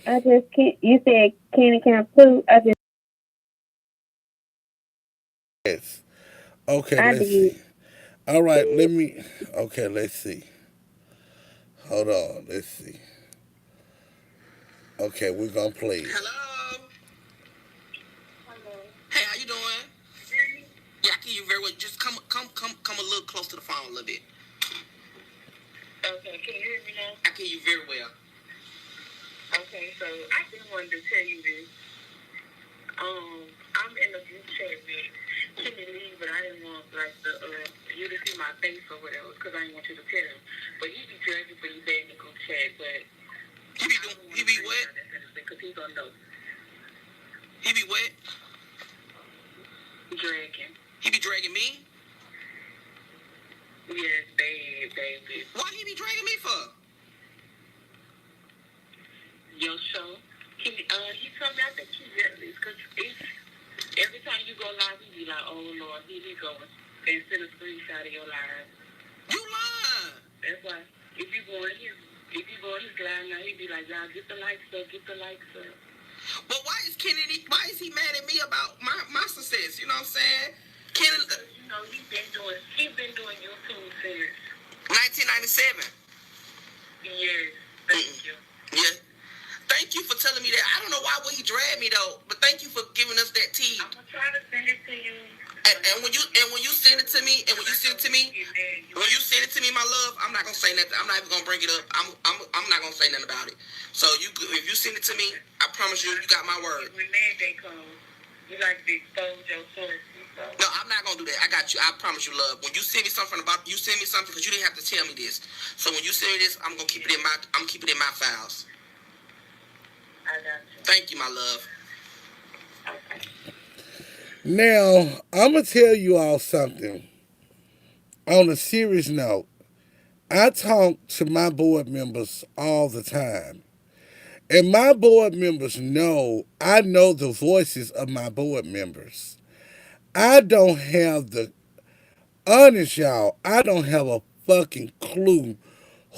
I just can't. You said Candy Camp 2. Yes. Okay, I let's see. did. All right, let me. Okay, let's see. Hold on, let's see. Okay, we're gonna play it. Hello. Hey, how you doing? Yeah, I can hear you very well. Just come a little close to the phone a little bit. Okay, can you hear me now? I can hear you very well. Okay, so I just wanted to tell you this. I'm in a group chat with Kimmy Lee, but I didn't want like you to see my face or whatever because I didn't want you to tell him. But he be judging for you being in the group chat, but he be what? Because he gonna know. He be what? Dragging. He be dragging me? Yes, baby. Why he be dragging me for? your show. He told me I think he's jealous because every time you go live, he be like, "Oh Lord, here he goes," and send a screenshot of your live. You lying? That's why. If you go in his live now, he be like, "Y'all get the likes up, get the likes up." But why is Kennedy? Why is he mad at me about my success? You know what I'm saying? Kennedy, you know he's been doing YouTube since 1997. Yes, thank you. Yeah. Thank you for telling me that. I don't know why would he drag me though, but thank you for giving us that tea. I'm gonna try to send it to you. And when you send it to me, when you send it to me, my love, I'm not gonna say nothing. I'm not even gonna bring it up. I'm not gonna say nothing about it. So if you send it to me, I promise you, you got my word. When Mad Day comes, you like to expose your source. No, I'm not gonna do that. I got you. I promise you, love. When you send me something because you didn't have to tell me this. So when you send me this, I'm keeping it in my files. I got you. Thank you, my love. Okay. Now, I'm going to tell you all something. On a serious note, I talk to my board members all the time. And my board members I know the voices of my board members. I don't have honest y'all, I don't have a fucking clue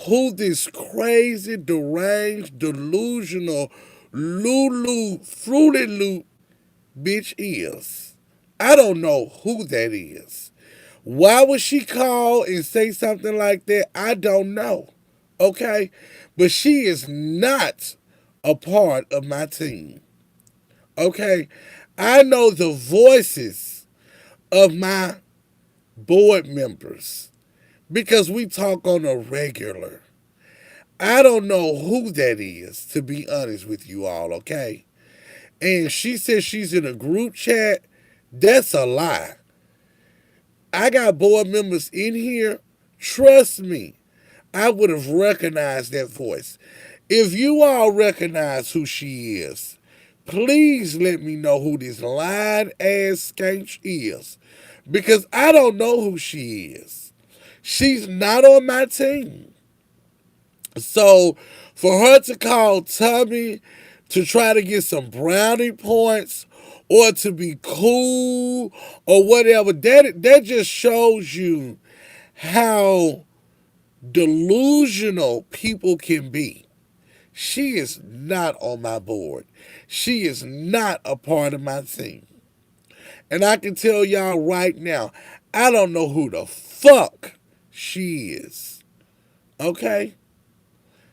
who this crazy, deranged, delusional, Lulu, Fruity Loop bitch is. I don't know who that is. Why would she call and say something like that? I don't know. Okay? But she is not a part of my team. Okay? I know the voices of my board members because we talk on a regular. I don't know who that is, to be honest with you all, okay? And she says she's in a group chat. That's a lie. I got board members in here. Trust me, I would have recognized that voice. If you all recognize who she is, please let me know who this lying ass skank is. Because I don't know who she is. She's not on my team. So for her to call Tommy to try to get some brownie points or to be cool or whatever, that just shows you how delusional people can be. She is not on my board. She is not a part of my team. And I can tell y'all right now, I don't know who the fuck she is. Okay?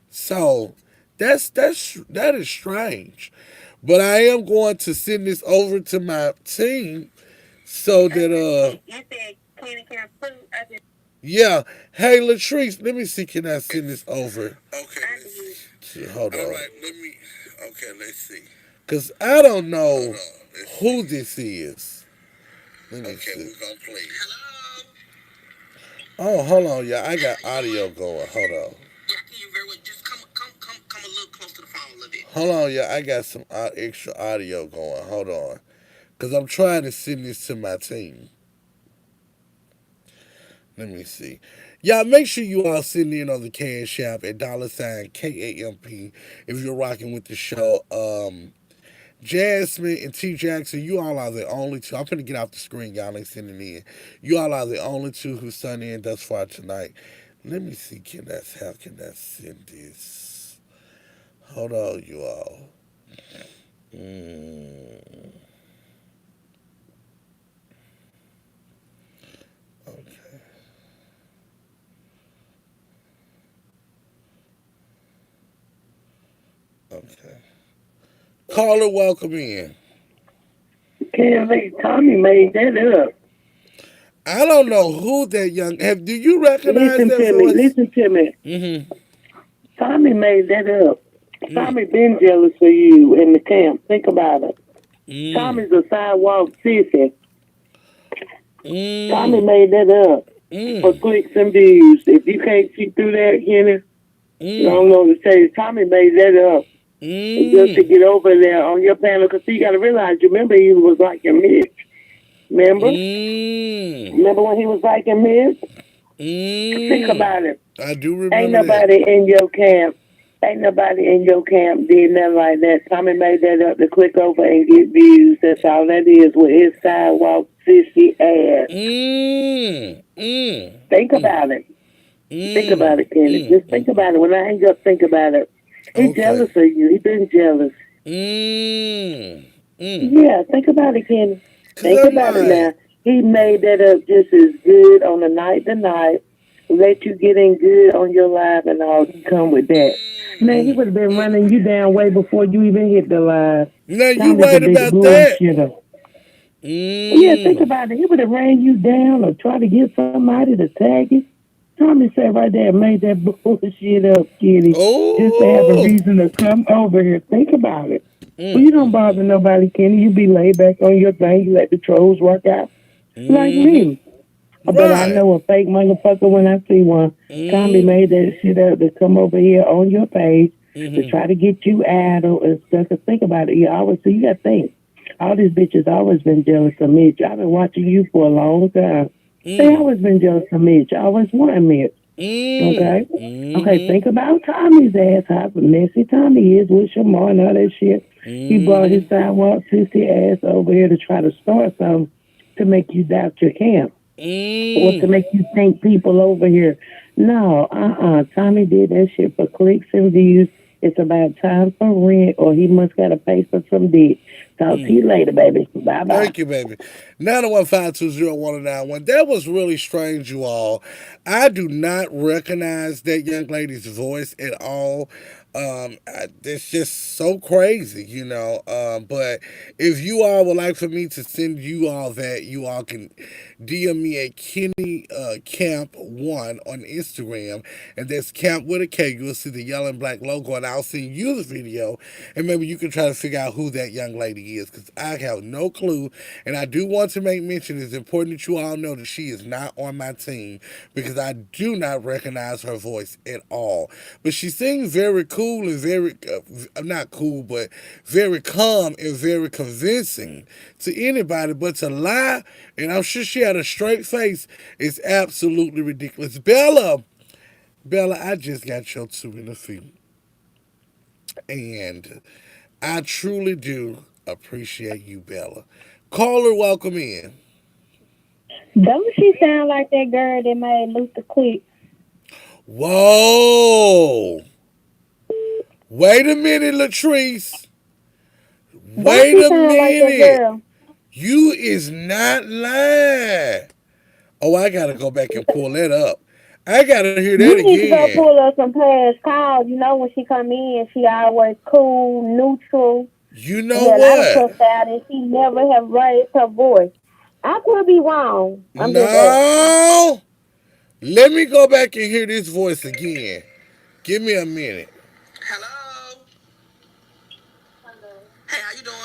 So that is strange. But I am going to send this over to my team so that You said Candy Camp Fruit. yeah. Hey Latrice, let me see, can I send this over? Okay, let's see. Hold on. All right, let's see. Cause I don't know who this is. Let me see. We're gonna play. Hello. Oh, hold on, y'all. I got audio going. Hold on. Yeah, I can you very well. Just come a little close to the phone a little bit. Hold on, yeah. I got some extra audio going. Hold on. Because I'm trying to send this to my team. Let me see. Y'all, make sure you all send in on the Cash App at $KAMP if you're rocking with the show. Jasmine and T Jackson, you all are the only two. I'm finna get off the screen. Y'all ain't sending in. You all are the only two who sent in thus far tonight. Let me see. How can I send this? Hold on, you all. Okay. Okay. Caller, welcome in. Can't wait. Tommy made that up. I don't know who that young. Do you recognize Listen that to voice? me. Listen to me. Mm-hmm. Tommy made that up. Tommy been jealous of you in the camp. Think about it. Tommy's a sidewalk sissy. Tommy made that up for clicks and views. If you can't see through that, Kenny, I don't know what to say. Tommy made that up. Just to get over there on your panel, because you got to realize, you remember he was liking Mitch. Remember? Remember when he was liking Mitch? Think about it. I do remember Ain't nobody that. in your camp. Ain't nobody in your camp did nothing like that. Tommy made that up to click over and get views. That's all that is with his sidewalk sissy ass. Mm, mm, Think mm, about it. Think about mm, it, Kenny. Just think about it. When I hang up, think about it. He okay. jealous of you. He been jealous. Mm, mm. Yeah, think about it, Kenny. Cause Think I'm about it now. like, He made that up just as good on the night to night. Let you get in good on your live and all come with that. Man, he would have been running you down way before you even hit the live. now you Tommy's a right big about that. bullshitter. Yeah, think Mm. about it. He would have ran you down or try to get somebody to tag you. Tommy sat right there and made that bullshit up, kitty, just to have a Oh. reason to come over here. Think about it. Well, Mm, you don't bother nobody, Kenny. You be laid back on your thing. You let the trolls work out like mm-hmm. me. But I Right. know a fake motherfucker when I see one. Tommy Mm, made that shit up to come over here on your page to mm-hmm. try to get you idle and stuff. 'Cause think about it. You always so you got to think. All these bitches always been jealous of Mitch. I've been watching you for a long time. They Mm, always been jealous of Mitch. I always wanted Mitch. mm, Okay? Okay, mm-hmm. think about Tommy's ass, how messy Tommy is with Shamar and all that shit. He brought his Mm-hmm. sidewalk sissy ass over here to try to start something to make you doubt your camp or to Mm. make you think people over here. No, Tommy did that shit for clicks and views. It's about time for rent or he must gotta pay for some dick. Talk to you later, baby. Bye bye. Thank you, baby. 901-520-1091. That was really strange, you all. I do not recognize that young lady's voice at all. It's just so crazy, you know. But if you all would like for me to send you all that, you all can DM me at Kenny Camp One on Instagram, and that's Camp with a K. You'll see the yellow and black logo, and I'll send you the video, and maybe you can try to figure out who that young lady is, because I have no clue. And I do want to make mention: it's important that you all know that she is not on my team because I do not recognize her voice at all. But she sings very cool and very not cool, but very calm and very convincing to anybody. But to lie, and I'm sure she had a straight face, is absolutely ridiculous. Bella, I just got your two in the feet, and I truly do appreciate you, Bella. Caller, welcome in. Don't she sound like that girl that made Luther quit? Whoa! Wait a minute, Latrice. Don't Wait she a sound like that minute. girl? You is not lying. Oh, I gotta go back and pull that up. I gotta hear that You need to go again. pull up some past calls. You know when she come in, she always cool, neutral. You know Yeah, and I done what? cussed out, and she never have raised her voice. I could be wrong. I'm just asking. No. Let me go back and hear this voice again. Give me a minute. Hello. Hey, how you doing?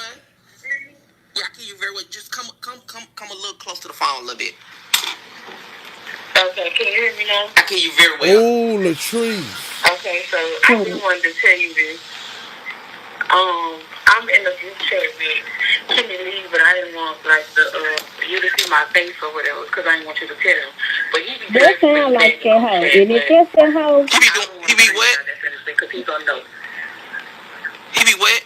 Yeah, I can hear you very well. Just come a little close to the phone a little bit. Okay, can you hear me now? I can hear you very well. Oh, Latrice. Okay, so I just wanted to tell you this. I'm in the group chat with Kimmy Lee, but I didn't want like you to see my face or whatever because I didn't want you to tell him. But he be That dragging sound me like in the that group hoe. chat, And if but that's that hoe, he be what? Because he gonna know. He be what?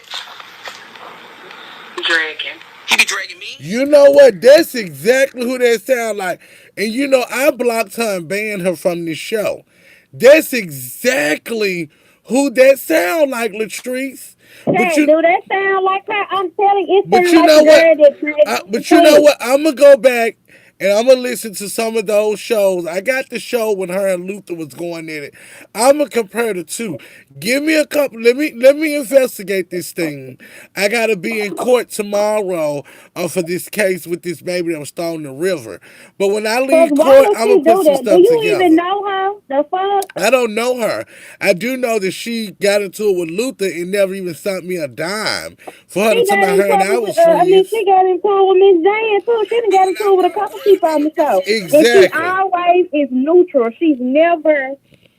Dragging. He be dragging me? You know what? That's exactly who that sound like. And you know, I blocked her and banned her from this show. That's exactly who that sound like, Latrice. But hey, you do that sound like her? I'm telling you, it But sound you like know the what? girl that played Luther But you know quit. what? I'm gonna go back and I'm gonna listen to some of those shows. I got the show when her and Luther was going in it. I'm gonna compare the two. Give me a couple. Let me investigate this thing. I gotta be in court tomorrow for this case with this baby that was thrown in the river. But when I Cause leave why court, would I'm she gonna put do some that? Do stuff you even together. know her? The fuck? I don't know her. I do know that she got into it with Luther and never even sent me a dime for her to She tell got about in her and I trouble was with, she friends. got into it with Miss Jan too. She done got into it with a couple people on the show. And she Exactly. always is neutral. She's never,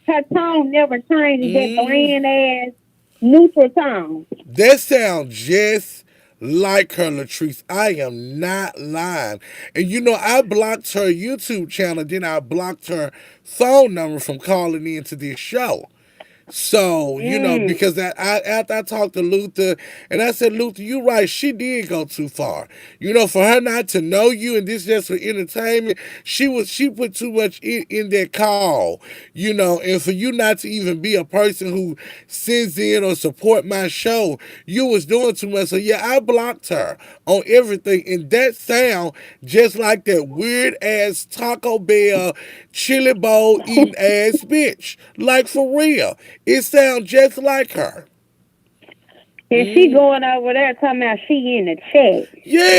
her tone never changes that Mm, bland ass neutral tone. that sounds just like her, Latrice. I am not lying. And you know, I blocked her YouTube channel, then I blocked her phone number from calling into this show. So, Mm. because after I talked to Luther, and I said, Luther, you're right, she did go too far. For her not to know you and this just for entertainment, she put too much in that call, and for you not to even be a person who sends in or support my show, you was doing too much. So yeah, I blocked her on everything. And that sound just like that weird ass Taco Bell chili bowl eating ass bitch. Like for real. It sounds just like her. And she Mm. going over there talking about she in the chat.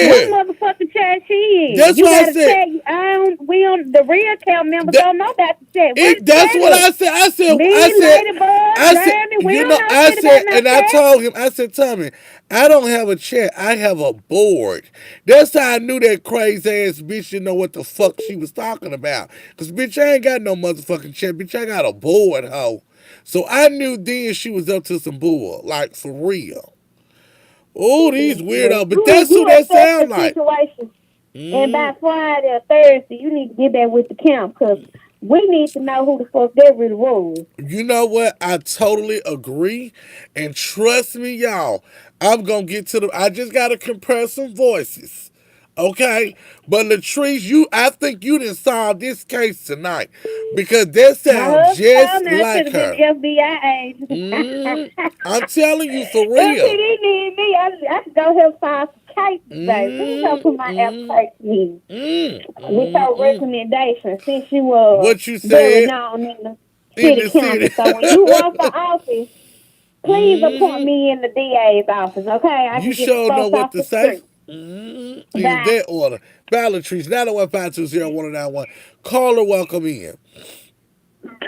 What Yeah. motherfucking chat she in? That's You what I got to said. chat. I don't. We on the real account members That, don't know about the chat. Where the that's what chat I at? said. Me, Ladybug, I said, Jamie. We don't know I shit said, about no and I chat. told him, I said, Tommy, I don't have a chat. I have a board. That's how I knew that crazy ass bitch didn't know what the fuck she was talking about. Cause bitch, I ain't got no motherfucking chat. Bitch, I got a board, hoe. So I knew then she was up to some bull, like for real. Oh, these Well, weirdo, but that's who you that assess sound the like. situation, and by Mm. Friday or Thursday, you need to get back with the camp because we need to know who the fuck that really was. You know what? I totally agree. And trust me, y'all, I'm going to get to the. I just got to compare some voices. Okay? But Latrice, I think you didn't solve this case tonight because that My sounds husband told just me I should like have been her. FBI agent. I'm telling you for If he real. didn't need me, I could go help file some cases, baby. Let me go Mm, put my mm, application in with your mm. recommendation since you were What you very said known in the in city the council. city. So when you run for office, please appoint Mm. me in the DA's office, okay? I You can get the sure know folks what off to the say. street. In Bye. that order. Ballatrice, 901-520-1091. Caller, welcome in.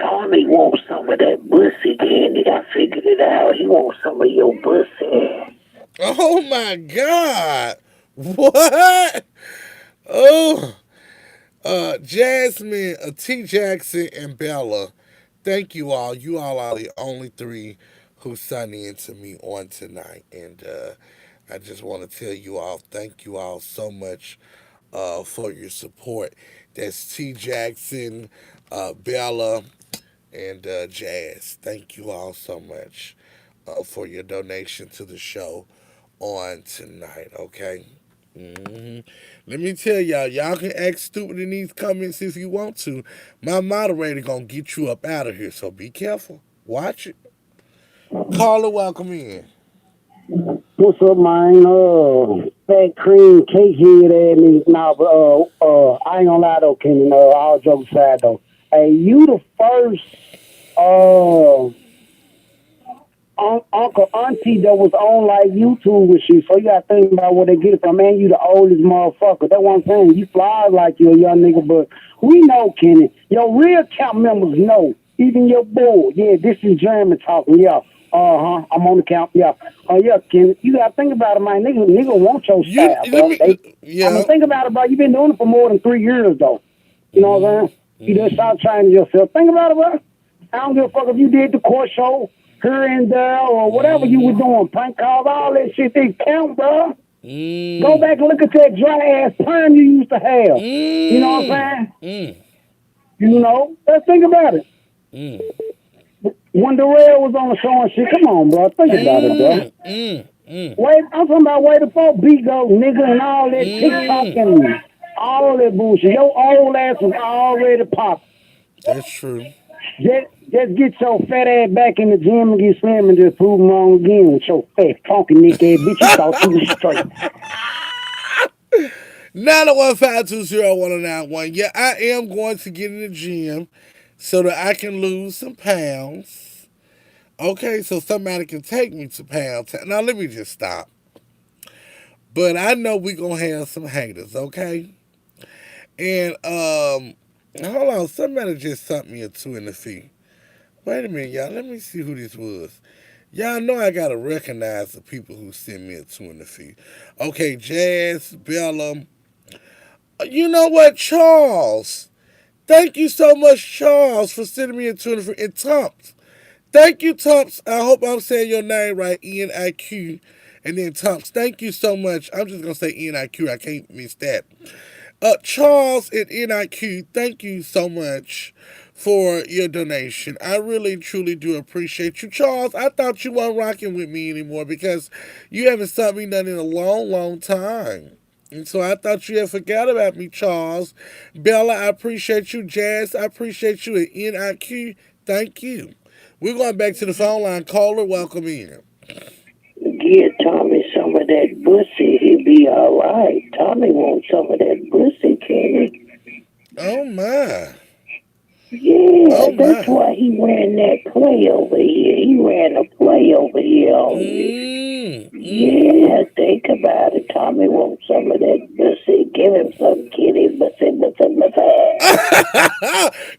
Tommy wants some of that pussy candy. I figured it out. He wants some of your pussy. Oh my God. What? Oh. Jasmine, T. Jackson, and Bella. Thank you all. You all are the only three who signed in to me on tonight. And I just want to tell you all, thank you all so much for your support. That's T. Jackson, Bella, and Jazz. Thank you all so much for your donation to the show on tonight, okay? hmm Let me tell y'all can act stupid in these comments if you want to. My moderator gonna get you up out of here, so be careful. Watch it. Caller, welcome in. What's up, man? Fat cream cake head at me. Nah, but I ain't gonna lie though, Kenny. All jokes aside though. Hey, you the first uncle auntie that was on like YouTube with you. So you gotta think about where they get it from. Man, you the oldest motherfucker. That's what I'm saying. You fly like you a young nigga, but we know, Kenny. Your real camp members know. Even your boy. Yeah, this is Jeremy talking. Yeah. I'm on the count. Yeah. Yeah, Kenny. You gotta think about it, man. Nigga want your You style, let bro. me. I Yeah. mean, think about it, bro. You been doing it for more than 3 years, though. You know what I'm saying? You just Mm-hmm. start trying yourself. Think about it, bro. I don't give a fuck if you did the court show here and there or whatever you were doing, prank calls, all that shit. They count, bro. Go Mm. back and look at that dry ass perm you used to have. You know what Mm. I'm saying? Mm. Let's think about it. Mm. When Darrell was on the show and shit, come on, bro. Think about it, bro. Mm. Mm. Mm. Wait, I'm talking about way before Bigo, nigga, and all that TikTok Mm. and all that bullshit. Your old ass was already popping. That's true. Just get your fat ass back in the gym and get slim and just prove them wrong again with your fat, funky neck ass bitch. You thought you was straight. 901-520-1091. Yeah, I am going to get in the gym so that I can lose some pounds. Okay, so somebody can take me to pounds. Now let me just stop. But I know we gonna have some haters, okay? And hold on, somebody just sent me a two in the feet. Wait a minute, y'all. Let me see who this was. Y'all know I gotta recognize the people who send me a two in the feet. Okay, Jazz, Bella. You know what, Charles? Thank you so much, Charles, for sending me a two in the feet. And Tumps. Thank you, Tumps. I hope I'm saying your name right, Eniq. And then Tumps, thank you so much. I'm just gonna say Eniq. I can't miss that. Charles and NIQ, thank you so much for your donation. I really truly do appreciate you. Charles, I thought you weren't rocking with me anymore because you haven't sent me nothing in a long, long time. And so I thought you had forgot about me, Charles. Bella, I appreciate you. Jazz, I appreciate you. And NIQ, thank you. We're going back to the phone line. Caller, welcome in. Give Tommy some of that pussy, he'll be all right. Tommy wants some of that pussy, Kenny. Oh my. Yeah, Oh that's my. why he ran that play over here. He ran a play over here on you. Mm, mm. Yeah, think about it. Tommy wants some of that pussy. Give him some kitty pussy, pussy, pussy.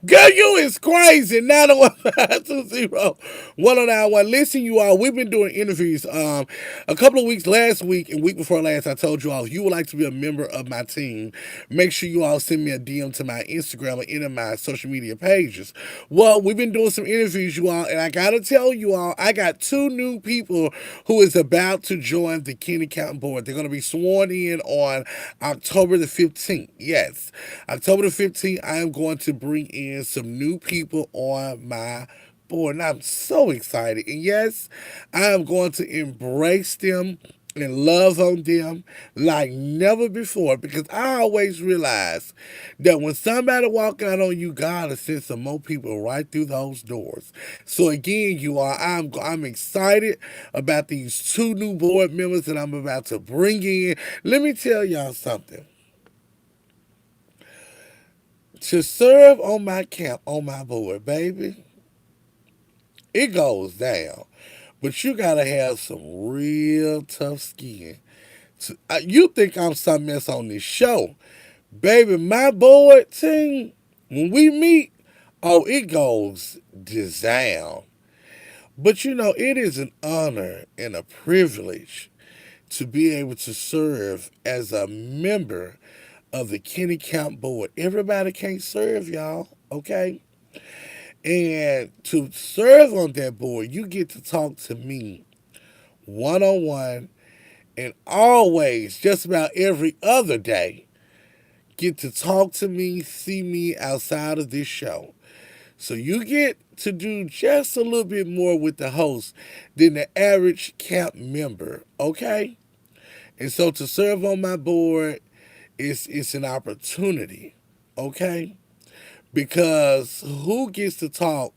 Girl, you is crazy. 901-520-1091. Listen, you all, we've been doing interviews a couple of weeks last week and week before last. I told you all, if you would like to be a member of my team, make sure you all send me a DM to my Instagram or any of my social media pages. Well, we've been doing some interviews, you all, and I gotta tell you all, I got two new people who is about to join the Kenny County Board. They're gonna be sworn in on October the 15th. Yes, October the 15th, I am going to bring in some new people on my board, and I'm so excited. And yes, I am going to embrace them and love on them like never before because I always realize that when somebody walk out on you, God will send some more people right through those doors. So again, you are I'm excited about these two new board members that I'm about to bring in. Let me tell y'all something. To serve on my camp on my board, baby, it goes down. But you gotta have some real tough skin. You think I'm something else on this show. Baby, my board team, when we meet, oh, it goes down. But you know, it is an honor and a privilege to be able to serve as a member of the Kenny Camp Board. Everybody can't serve, y'all, okay? And to serve on that board, you get to talk to me one on one and always, just about every other day, get to talk to me, see me outside of this show. So you get to do just a little bit more with the host than the average camp member, okay? And so to serve on my board it's an opportunity, okay? Because who gets to talk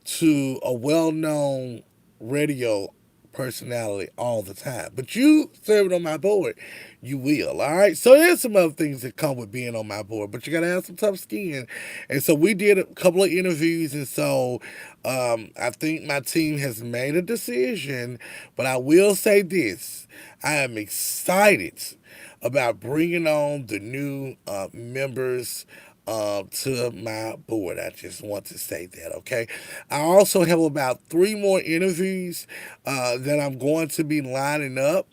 to a well-known radio personality all the time? But you serving on my board, you will, all right? So there's some other things that come with being on my board, but you got to have some tough skin. And so we did a couple of interviews, and so I think my team has made a decision, but I will say this. I am excited about bringing on the new members to my board. I just want to say that, okay? I also have about three more interviews that I'm going to be lining up.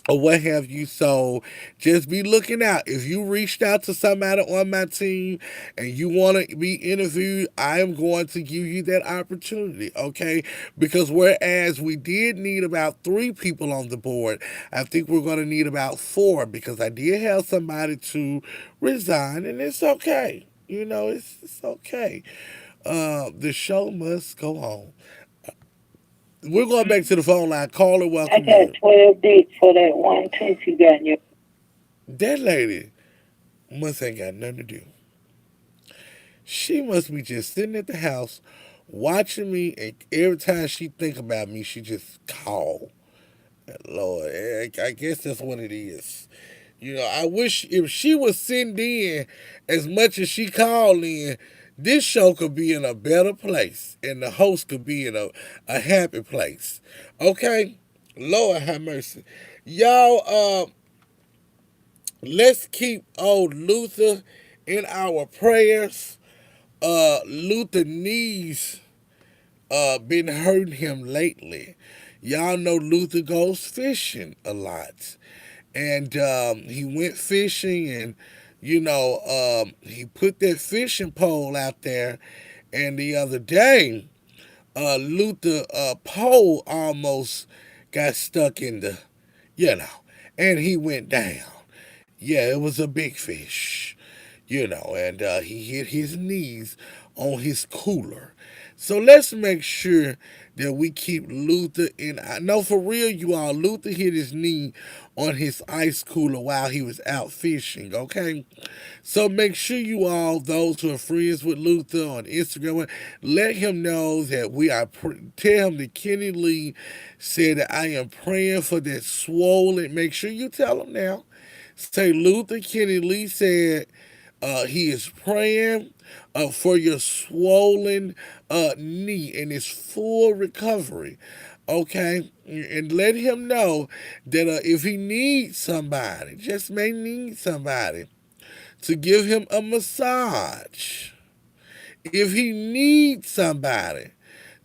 Or what have you. So just be looking out. If you reached out to somebody on my team and you want to be interviewed, I am going to give you that opportunity, okay? Because whereas we did need about three people on the board, I think we're going to need about four because I did have somebody to resign, and it's okay. You know, it's okay. The show must go on. We're going back to the phone line. Caller, I welcome got in. 12 dates for that one tooth you got in your. That lady must ain't got nothing to do. She must be just sitting at the house watching me, and every time she think about me, she just call. Lord, I guess that's what it is. You know, I wish if she was sitting in as much as she called in, this show could be in a better place, and the host could be in a happy place. Okay, Lord have mercy, y'all. Let's keep old Luther in our prayers. Luther knees been hurting him lately. Y'all know Luther goes fishing a lot, and he went fishing, and he put that fishing pole out there, and the other day, Luther pole almost got stuck in the, you know, and he went down. Yeah, it was a big fish. and he hit his knees on his cooler. So let's make sure that we keep Luther in. I know for real, you all, Luther hit his knee on his ice cooler while he was out fishing, okay? So make sure you all, those who are friends with Luther on Instagram, let him know that tell him that Kenny Lee said that I am praying for that swollen. Make sure you tell him now. Say Luther Kenny Lee said he is praying for your swollen knee and its full recovery. Okay, and let him know that if he needs somebody, just may need somebody to give him a massage. If he needs somebody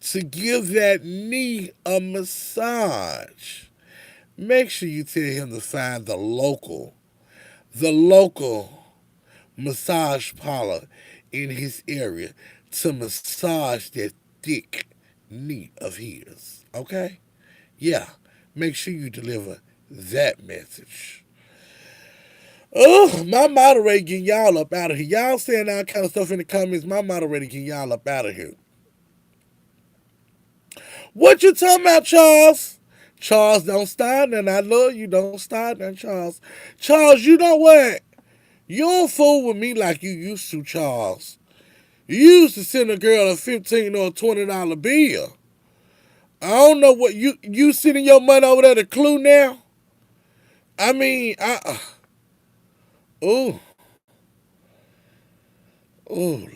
to give that knee a massage, make sure you tell him to find the local massage parlor in his area to massage that thick knee of his. Okay? Yeah. Make sure you deliver that message. Oh, my moderator getting y'all up out of here. Y'all saying all kind of stuff in the comments. My moderator getting y'all up out of here. What you talking about, Charles? Charles, don't start nothing. I love you. Don't start nothing, Charles. Charles, you know what? You don't fool with me like you used to, Charles. You used to send a girl a $15 or $20 bill. I don't know what you sending your money over there to Clue now. I mean, oh, oh Lord.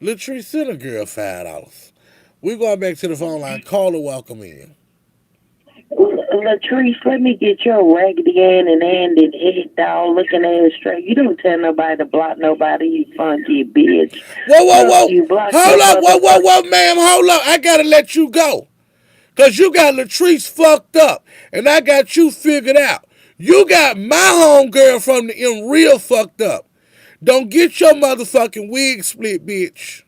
Latrice, send a girl $5. We going back to the phone line. Call her, welcome in. Latrice, let me get your raggedy hand and head dog looking ass straight. You don't tell nobody to block nobody, you funky bitch. Whoa, whoa, No, whoa. you block Hold your up, whoa, motherfucker. ma'am, hold up. I gotta let you go. Cause you got Latrice fucked up. And I got you figured out. You got my homegirl from the M real fucked up. Don't get your motherfucking wig split, bitch.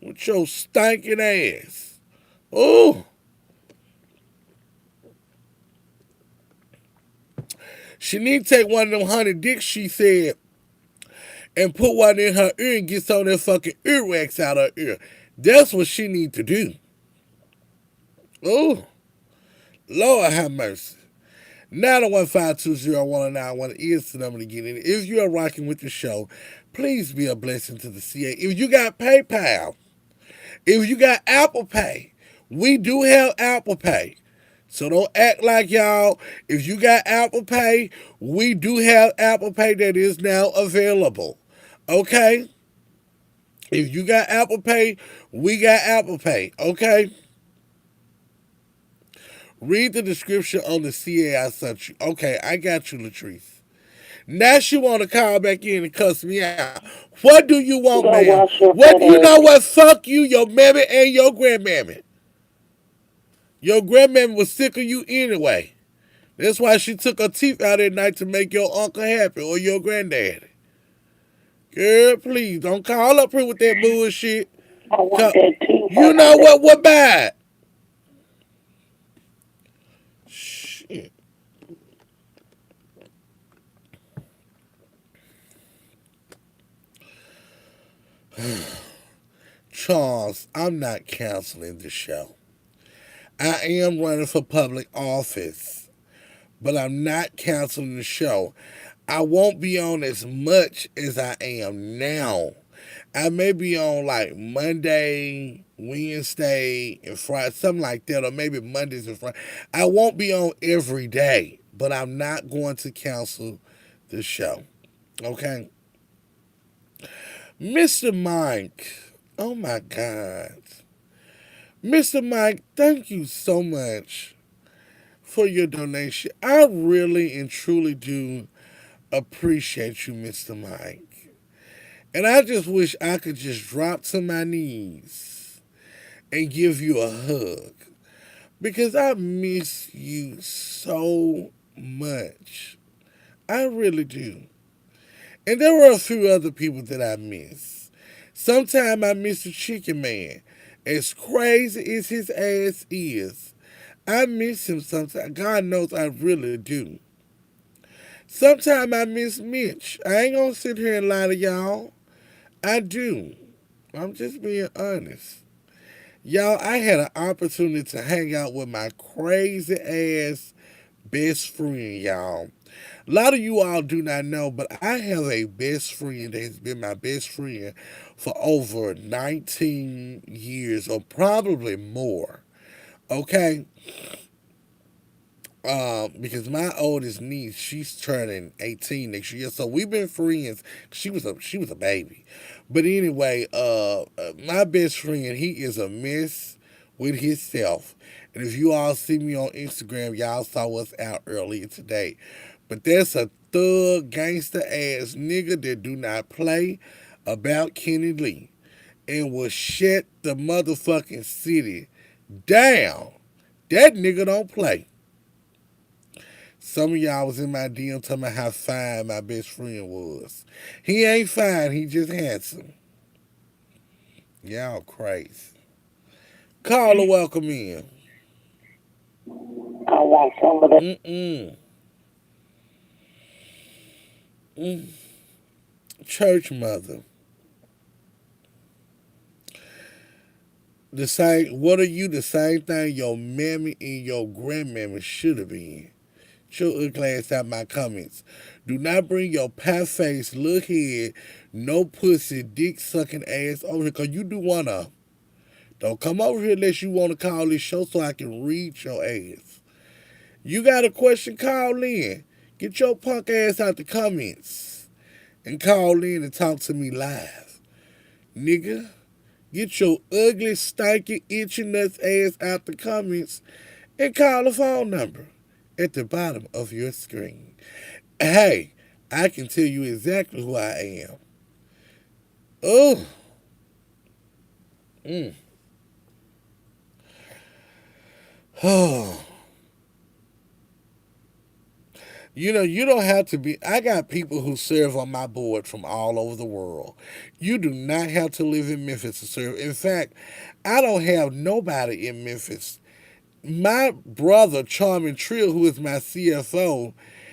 With your stinking ass. Ooh. She need to take one of them honey dicks, she said, and put one in her ear and get some of that fucking earwax out of her ear. That's what she need to do. Ooh. Lord have mercy. 901-520-1091 is the number to get in. If you are rocking with the show, please be a blessing to the CA. If you got PayPal, if you got Apple Pay, we do have Apple Pay. So don't act like y'all. If you got Apple Pay, we do have Apple Pay that is now available. Okay? If you got Apple Pay, we got Apple Pay. Okay? Read the description on the CA I sent you. Okay, I got you, Latrice. Now she want to call back in and cuss me out. What do you want, Go ma'am? wash your What fat you know ass. what? Fuck you, your mammy and your grandmammy. Your grandmammy was sick of you anyway. That's why she took her teeth out at night to make your uncle happy or your granddaddy. Girl, please don't call up here with that bullshit. I want that too. You know what? What bad? Shit. Charles, I'm not canceling the show. I am running for public office, but I'm not canceling the show. I won't be on as much as I am now. I may be on like Monday, Wednesday, and Friday, something like that, or maybe Mondays and Fridays. I won't be on every day, but I'm not going to cancel the show. Okay? Mr. Mike, oh my God. Mr. Mike, thank you so much for your donation. I really and truly do appreciate you, Mr. Mike. And I just wish I could just drop to my knees and give you a hug because I miss you so much. I really do. And there were a few other people that I miss. Sometimes I miss the chicken man. As crazy as his ass is, I miss him sometimes. God knows I really do. Sometimes I miss Mitch. I ain't gonna sit here and lie to y'all. I do. I'm just being honest. Y'all, I had an opportunity to hang out with my crazy ass best friend, y'all. A lot of you all do not know, but I have a best friend that has been my best friend for over 19 years or probably more. Okay? Because my oldest niece, she's turning 18 next year, so we've been friends. She was a baby, but anyway, my best friend, he is a mess with himself, and if you all see me on Instagram, y'all saw us out earlier today. But there's a thug gangster ass nigga that do not play about Kenny Lee and will shut the motherfucking city down. That nigga don't play. Some of y'all was in my DM talking about how fine my best friend was. He ain't fine, he just handsome. Y'all crazy. Call or welcome in. I want some of that. Mm-mm. Mm. Church mother. The same, what are you the same thing your mammy and your grandmammy should have been? Get your ugly ass out my comments. Do not bring your pie face, look head, no pussy, dick sucking ass over here, cause you do one of 'em. Don't come over here unless you want to call this show so I can read your ass. You got a question, call in. Get your punk ass out the comments and call in and talk to me live. Nigga, get your ugly, stanky, itchy nuts ass out the comments and call the phone number at the bottom of your screen. Hey, I can tell you exactly who I am. Oh, mm. Oh. You know, you don't have to be. I got people who serve on my board from all over the world. You do not have to live in Memphis to serve. In fact, I don't have nobody in Memphis. My brother, Charming Trill, who is my CFO,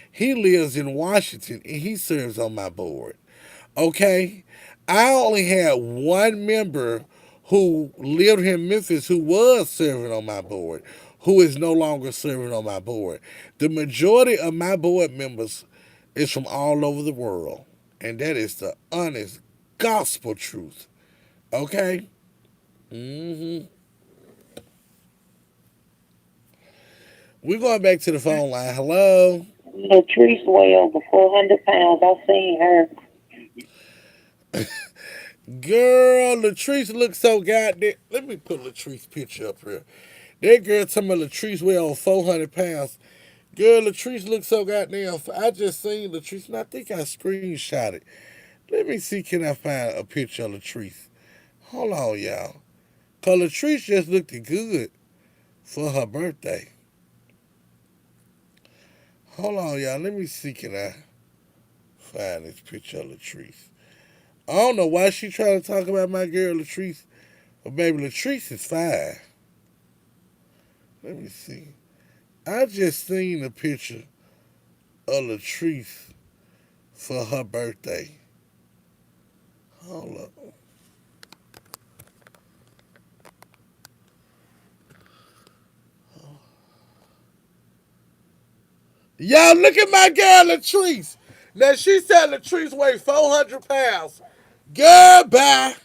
he lives in Washington and he serves on my board. Okay? I only had one member who lived here in Memphis who was serving on my board, who is no longer serving on my board. The majority of my board members is from all over the world. And that is the honest gospel truth. Okay? Mm-hmm. We're going back to the phone line. Hello? Latrice weigh over 400 pounds. I seen her. Girl, Latrice looks so goddamn. Let me put Latrice's picture up here. That girl talking about Latrice weigh over 400 pounds. Girl, Latrice looks so goddamn. I just seen Latrice, and I think I screenshot it. Let me see, can I find a picture of Latrice? Hold on, y'all. Because Latrice just looked good for her birthday. Hold on, y'all. Let me see, can I find this picture of Latrice? I don't know why she trying to talk about my girl Latrice, but baby, Latrice is fine. Let me see. I just seen a picture of Latrice for her birthday. Hold up. Y'all look at my girl Latrice. Now she said Latrice weighed 400 pounds. Girl, bye.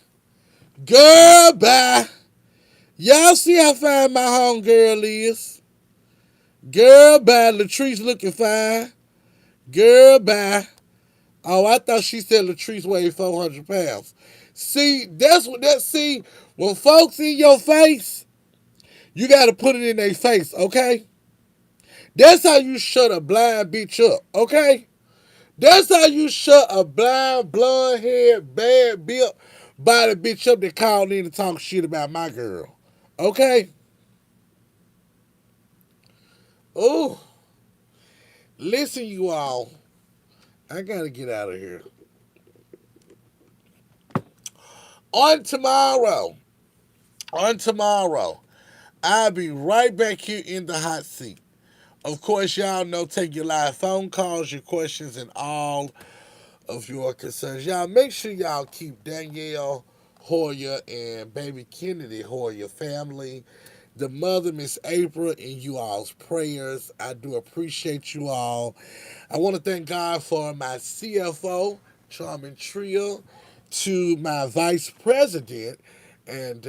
Girl, bye. Y'all see how fine my home girl is. Girl, bye. Latrice looking fine. Girl, bye. Oh, I thought she said Latrice weighed 400 pounds. See, that's what that see. When folks in your face, you gotta put it in their face, okay? That's how you shut a blind bitch up, okay? That's how you shut a blind, blonde haired, bad built body bitch up that called in to talk shit about my girl. Okay? Oh, listen, you all. I gotta get out of here. On tomorrow, on tomorrow, I'll be right back here in the hot seat. Of course, y'all know take your live phone calls, your questions, and all of your concerns. Y'all make sure y'all keep Danielle Hoyer and baby Kennedy Hoyer family, the mother, Miss April, in you all's prayers. I do appreciate you all. I want to thank God for my CFO, Charmin Trio, to my vice president, and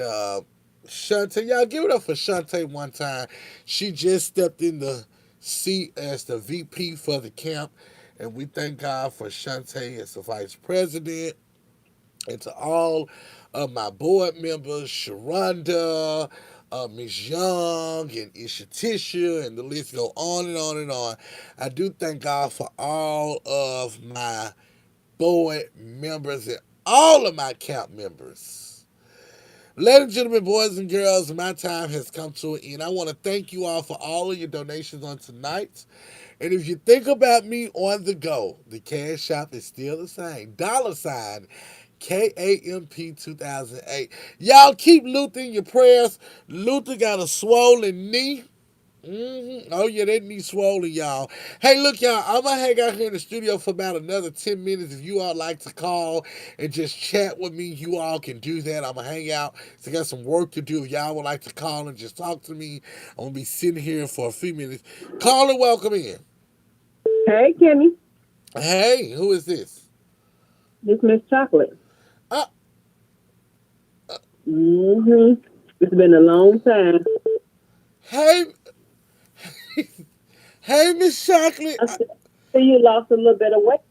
Shantae. Y'all give it up for Shantae one time. She just stepped in the seat as the VP for the camp, and we thank God for Shantae as the vice president. And to all of my board members, Sharonda, Miss Young, and Ishatisha, and the list go on and on and on. I do thank God for all of my board members and all of my camp members. Ladies and gentlemen, boys and girls, my time has come to an end. I want to thank you all for all of your donations on tonight. And if you think about me on the go, the cash shop is still the same. Dollar sign KAMP 2008. Y'all keep Luther in your prayers. Luther got a swollen knee. Oh yeah, that knee swollen, y'all. Hey, look, y'all. I'm gonna hang out here in the studio for about another 10 minutes. If you all like to call and just chat with me, you all can do that. I'm gonna hang out. So I got some work to do. If y'all would like to call and just talk to me, I'm gonna be sitting here for a few minutes. Call and welcome in. Hey, Kimmy. Hey, who is this? This Miss Chocolate. Uh, Mm-hmm. It's been a long time. hey, hey, Miss Chocolate. I see you lost a little bit of weight.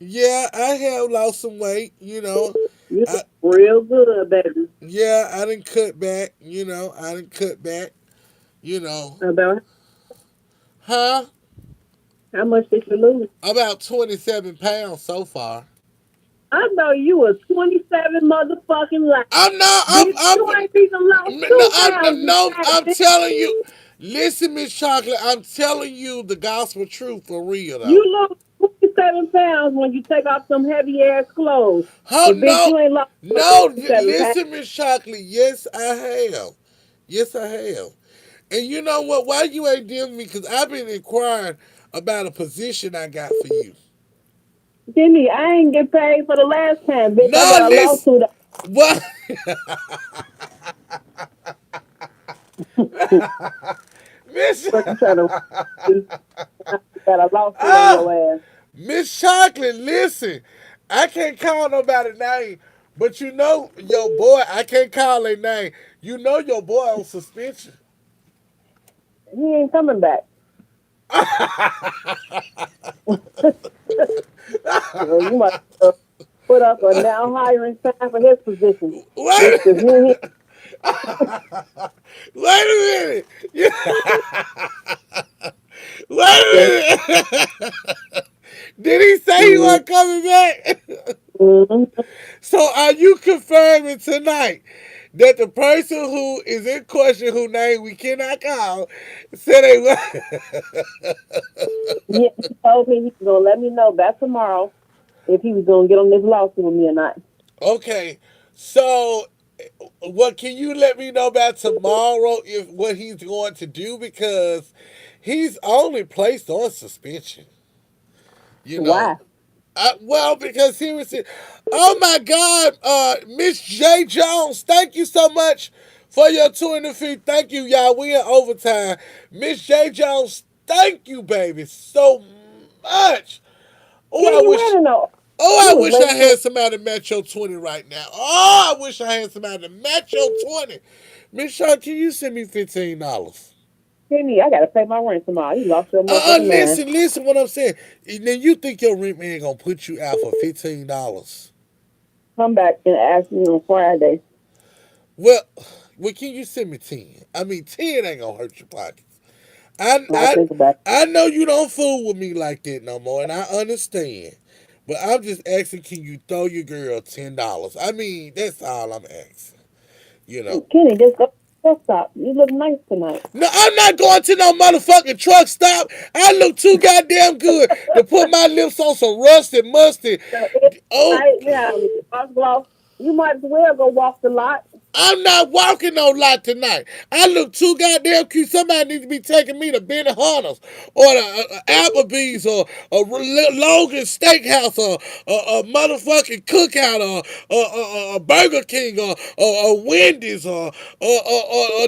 Yeah, I have lost some weight. You know, You I look real good, baby. yeah, I didn't cut back. You know, I didn't cut back. You know, About huh? how much did you lose? About 27 pounds so far. I know you was 27 motherfucking life. I'm not. Bitch, you ain't even lost No, 2 pounds, you no. fat I'm bitch. telling you. Listen, Miss Chocolate. I'm telling you the gospel truth for real You though. lost 27 pounds when you take off some heavy ass clothes. Oh But bitch, no, you ain't lost no. 27 pounds. Listen, Miss Chocolate. Yes, I have. Yes, I have. And you know what? Why you ain't dealing with me? Because I've been inquiring about a position I got for you. Jimmy, I ain't get paid for the last time, bitch. I No, got a listen. lawsuit. What? Miss What you trying to got a lawsuit on Ah, your ass. Miss Chocolate, listen. I can't call nobody name, but you know your boy. I can't call a name. You know your boy on suspension. He ain't coming back. So you must put up a now hiring sign for his position. Bitch, Wait, because you ain't wait a minute. Wait here. a minute. Did he say he wasn't coming back? Mm-hmm. So are you confirming tonight that the person who is in question, whose name we cannot call, said they were? Yeah, he told me he was going to let me know back tomorrow if he was going to get on this lawsuit with me or not. Okay, so what can you let me know about tomorrow if what he's going to do because he's only placed on suspension. You know, Why? well, because he was. Oh my God, Miss J Jones, thank you so much for your 2 feet. Thank you, y'all. We in overtime. Miss J Jones, thank you, baby, so much. Can Oh, I you wish. really know? Oh, You I was wish I late had somebody to match your 20 right now. Oh, I wish I had somebody to match your 20. Miss Shaw, can you send me $15? Penny, I got to pay my rent tomorrow. You lost your motherfucking mind. Listen what I'm saying. Then you think your rent man gonna put you out for $15. Come back and ask me on Friday. Well, well, can you send me 10? I mean, 10 ain't gonna hurt your pockets. I I'll I think about it. I know you don't fool with me like that no more, and I understand. But I'm just asking, can you throw your girl $10? I mean, that's all I'm asking. You know. Kenny, just go to the truck stop. You look nice tonight. No, I'm not going to no motherfucking truck stop. I look too goddamn good to put my lips on some rusted mustard. So if Oh, I yeah, gloss, you might as well go walk the lot. I'm not walking no lot tonight. I look too goddamn cute. Somebody needs to be taking me to Benny Hunter's or the Applebee's or Logan Steakhouse or a motherfucking cookout or Burger King or Wendy's or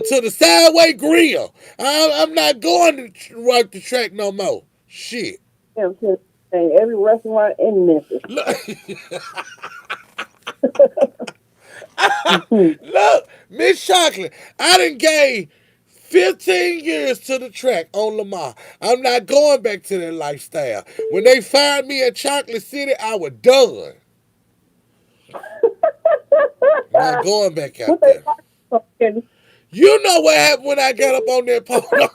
to the Sideway Grill. I'm not going to work the track no more. Shit. Damn, every restaurant in Memphis. Look, Mhm. look, Miss Chocolate, I done gave 15 years to the track on Lamar. I'm not going back to that lifestyle. When they fired me at Chocolate City, I was done. Not going back What out they there. fucking You know what happened when I got up on that podium?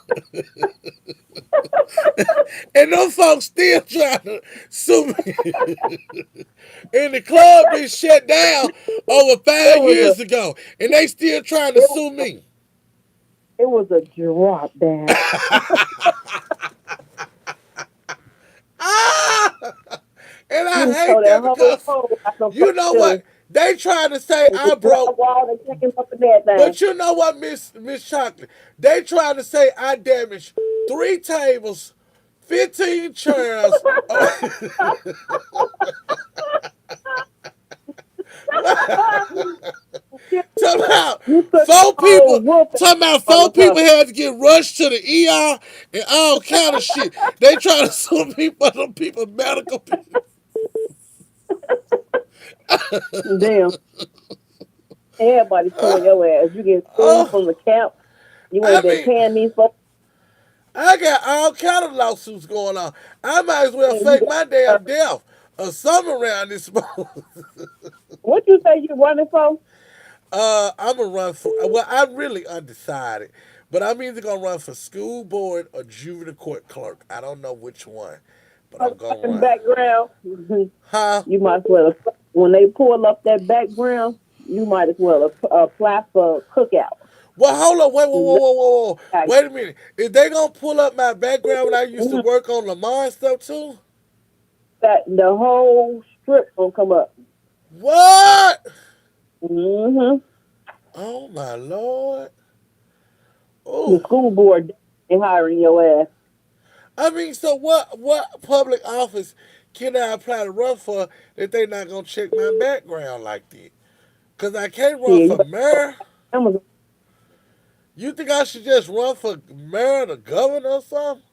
And them folks still trying to sue me. And the club been shut down over it 5 was a years ago. And they still trying to it, sue me. it was a drop down. Ah! And I So hate that that whole because hole got some you know furniture what? They trying to say with the I broke, drywall and taking up and everything. but you know what, Miss Chocolate? They trying to say I damaged 3 tables, 15 chairs. Talking about You took the four whole people. roof, Talking about four people motherfucker. had to get rushed to the ER and all kind of shit. They trying to sue me for them people medical bills. Damn, everybody suing Uh, your ass. You get sued oh, from the camp. You I ain't been mean, paying these folks. I got all kind of lawsuits going on. I might as well And you fake got, my damn death or something around this month. what you say you running for? I'm gonna run for. Well, I'm really undecided, but I'm either gonna run for school board or juvenile court clerk. I don't know which one, but I'm gonna Motherfucking run. background. Mhm. Huh? You might as well, when they pull up that background, you might as well apply for a cookout. Well, hold on. Wait, whoa, whoa, And whoa, whoa, whoa. that- Wait a minute. If they gonna pull up my background when I used to work on Lamar and stuff too? the whole strip gonna come up. What? Hmm. Oh my lord. The Oh. school board ain't hiring your ass. I mean, so what public office can I apply to run for that they not gonna check my background like that? Cause I can't run Shit, you for better mayor. Amazon. You think I should just run for mayor or the governor or something?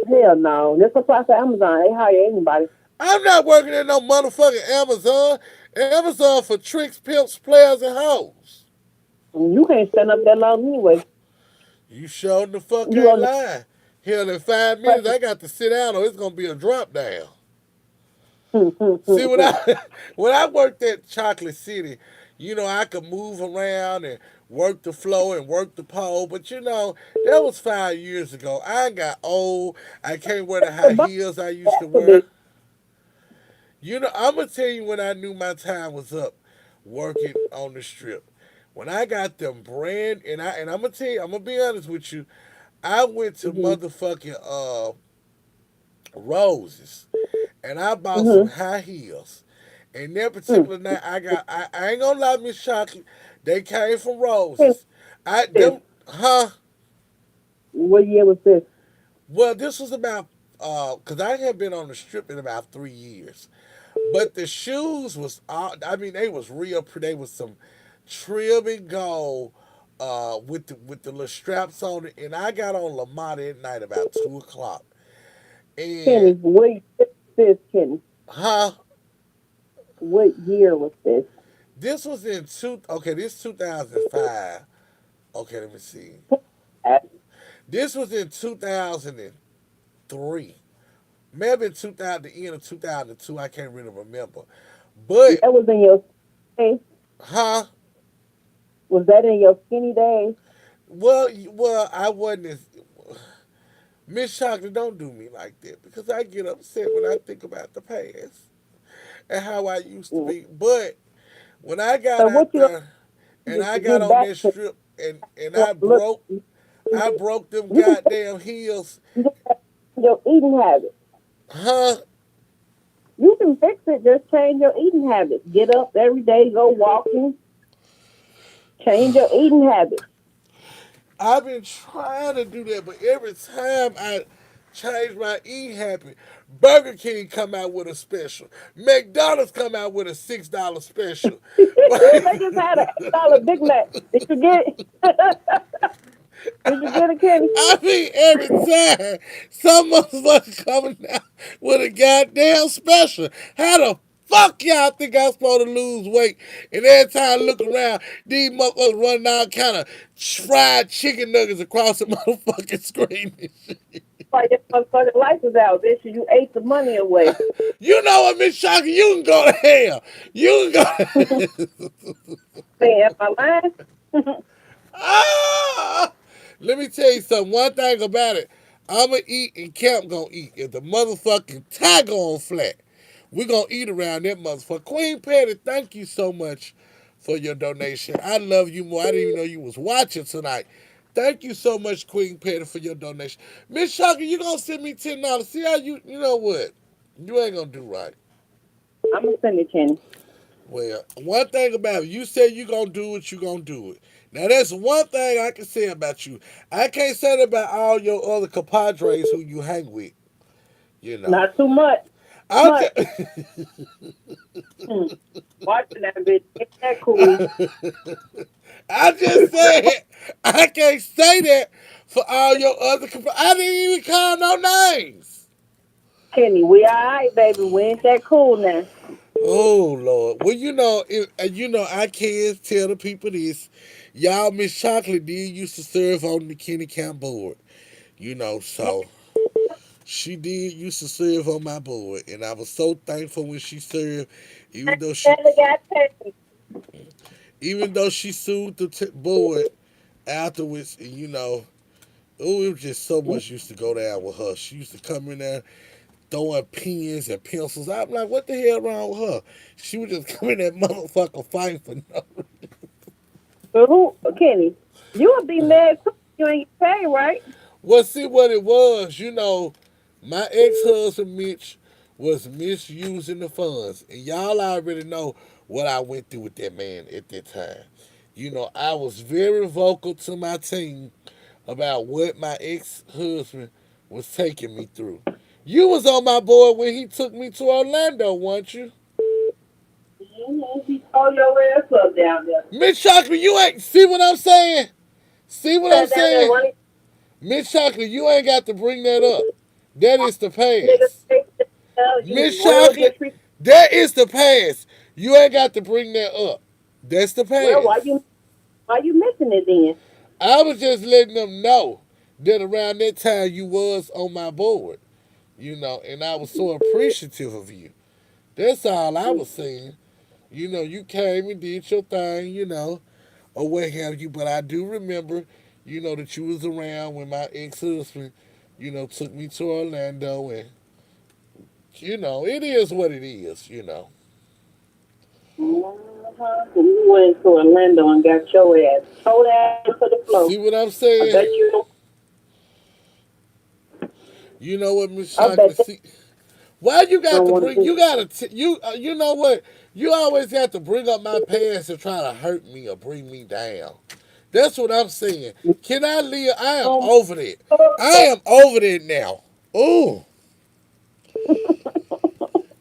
Hell no. Just apply for Amazon. They hire anybody. I'm not working at no motherfucking Amazon. Amazon for tricks, pimps, players, and hoes. You can't stand up that long anyway. You sure the fuck You ain't gonna lying. Here in 5 minutes, I got to sit down or it's gonna be a drop down. See, when I when I worked at Chocolate City, I could move around and work the floor and work the pole. But that was 5 years ago. I got old. I can't wear the high heels I used to wear. I'm gonna tell you when I knew my time was up working on the strip. When I got them brand and I'm gonna tell you, I'm gonna be honest with you. I went to hmm motherfucking Roses and I bought some hmm high heels. And that particular night, I ain't gonna lie, Miss Chocolate, they came from Roses. I them huh? What year was this? Well, this was about because I had been on the strip in about 3 years. But the shoes was all, I mean, they was real pretty. They was some trim and gold with the little straps on it. And I got on Lamar at night about 2 o'clock. Kenny, And what year was this, Kenny? huh? What year was this? This was in this 2005. Okay, let me see. Uh, This was in 2003. Maybe in 2000, the end of 2002. I can't really remember. But, That was in your days. huh? Was that in your skinny days? Well, I wasn't as Miss Chocolate. Don't do me like that because I get upset when I think about the past and how I used to Mm. be. But when I got So what out you there and do I to got get on back this to strip and want to look? I broke them You can goddamn heels, fix your eating habits. huh? You can fix it. Just change your eating habits. Get up every day, go walking. Change your eating habits. I've been trying to do that, but every time I change my eating habit, Burger King come out with a special. McDonald's come out with a $6 special. They just had an $8 Big Mac. Did you get it? Did you get it, Kenny? I mean, every time some motherfucker coming out with a goddamn special. How the fuck y'all think I'm supposed to lose weight? And every time I look around, these motherfuckers running out kind of fried chicken nuggets across the motherfucking screen. And shit. Why your motherfucking life is out, bitch? You ate the money away. You know what, Miss Shocker? You can go to hell. You can go. Man, am I lying? Ah! Let me tell you something. One thing about it, I'ma eat and Camp gonna eat. If the motherfucking tiger on flat, we gonna eat around that motherfucker. Queen Patty, thank you so much for your donation. I love you more. I didn't even know you was watching tonight. Thank you so much, Queen Patty, for your donation. Miss Shocker, you gonna send me $10. See how you know what? You ain't gonna do right. I'm gonna send it, Kenny. Well, one thing about it, you say you gonna do it, you gonna do it. Now that's one thing I can say about you. I can't say that about all your other compadres who you hang with. You know. Not too much. I'll Much. Hmm. Watching that bitch. Ain't that cool? I just said I can't say that for all your other compadres. I didn't even call no names. Kenny, we all right, baby. We ain't that cool now. Oh Lord. Well, I can't tell the people this. Y'all, Miss Chocolate did used to serve on the Kenny Camp board. So she did used to serve on my board, and I was so thankful when she served, even though she, Never got paid. even though she sued the board afterwards, and oh, it was just so much used to go down with her. She used to come in there throwing pens and pencils. I'm like, what the hell wrong with her? She would just come in that motherfucker fighting for no. But who, Kenny? You would be mad too. You ain't get paid, right? Well, see what it was. My ex-husband Mitch was misusing the funds, and y'all already know what I went through with that man at that time. I was very vocal to my team about what my ex-husband was taking me through. You was on my board when he took me to Orlando, weren't you? He told your ass up down there. Miss Chocolate, you ain't see what I'm saying? See what I'm Sat down there saying? running. Miss Chocolate, you ain't got to bring that up. That is the Nigga, past. you was Miss well Chocolate, disrespectful. that is the past. You ain't got to bring that up. That's the Well, past. why you missing it then? I was just letting them know that around that time you was on my board, and I was so appreciative of you. That's all I was saying. You came and did your thing, or what have you, but I do remember, that you was around when my ex-husband, took me to Orlando, and, it is what it is. You went to Orlando and got your ass towed out to the floor. See what I'm I saying? bet you. You know what, Miss I bet Chocolate? they See, why you got don't to want to bring? do. You gotta. You know what? You always have to bring up my past to try to hurt me or bring me down. That's what I'm saying. Can I live? I am Um, over that. I am over that now. Ooh,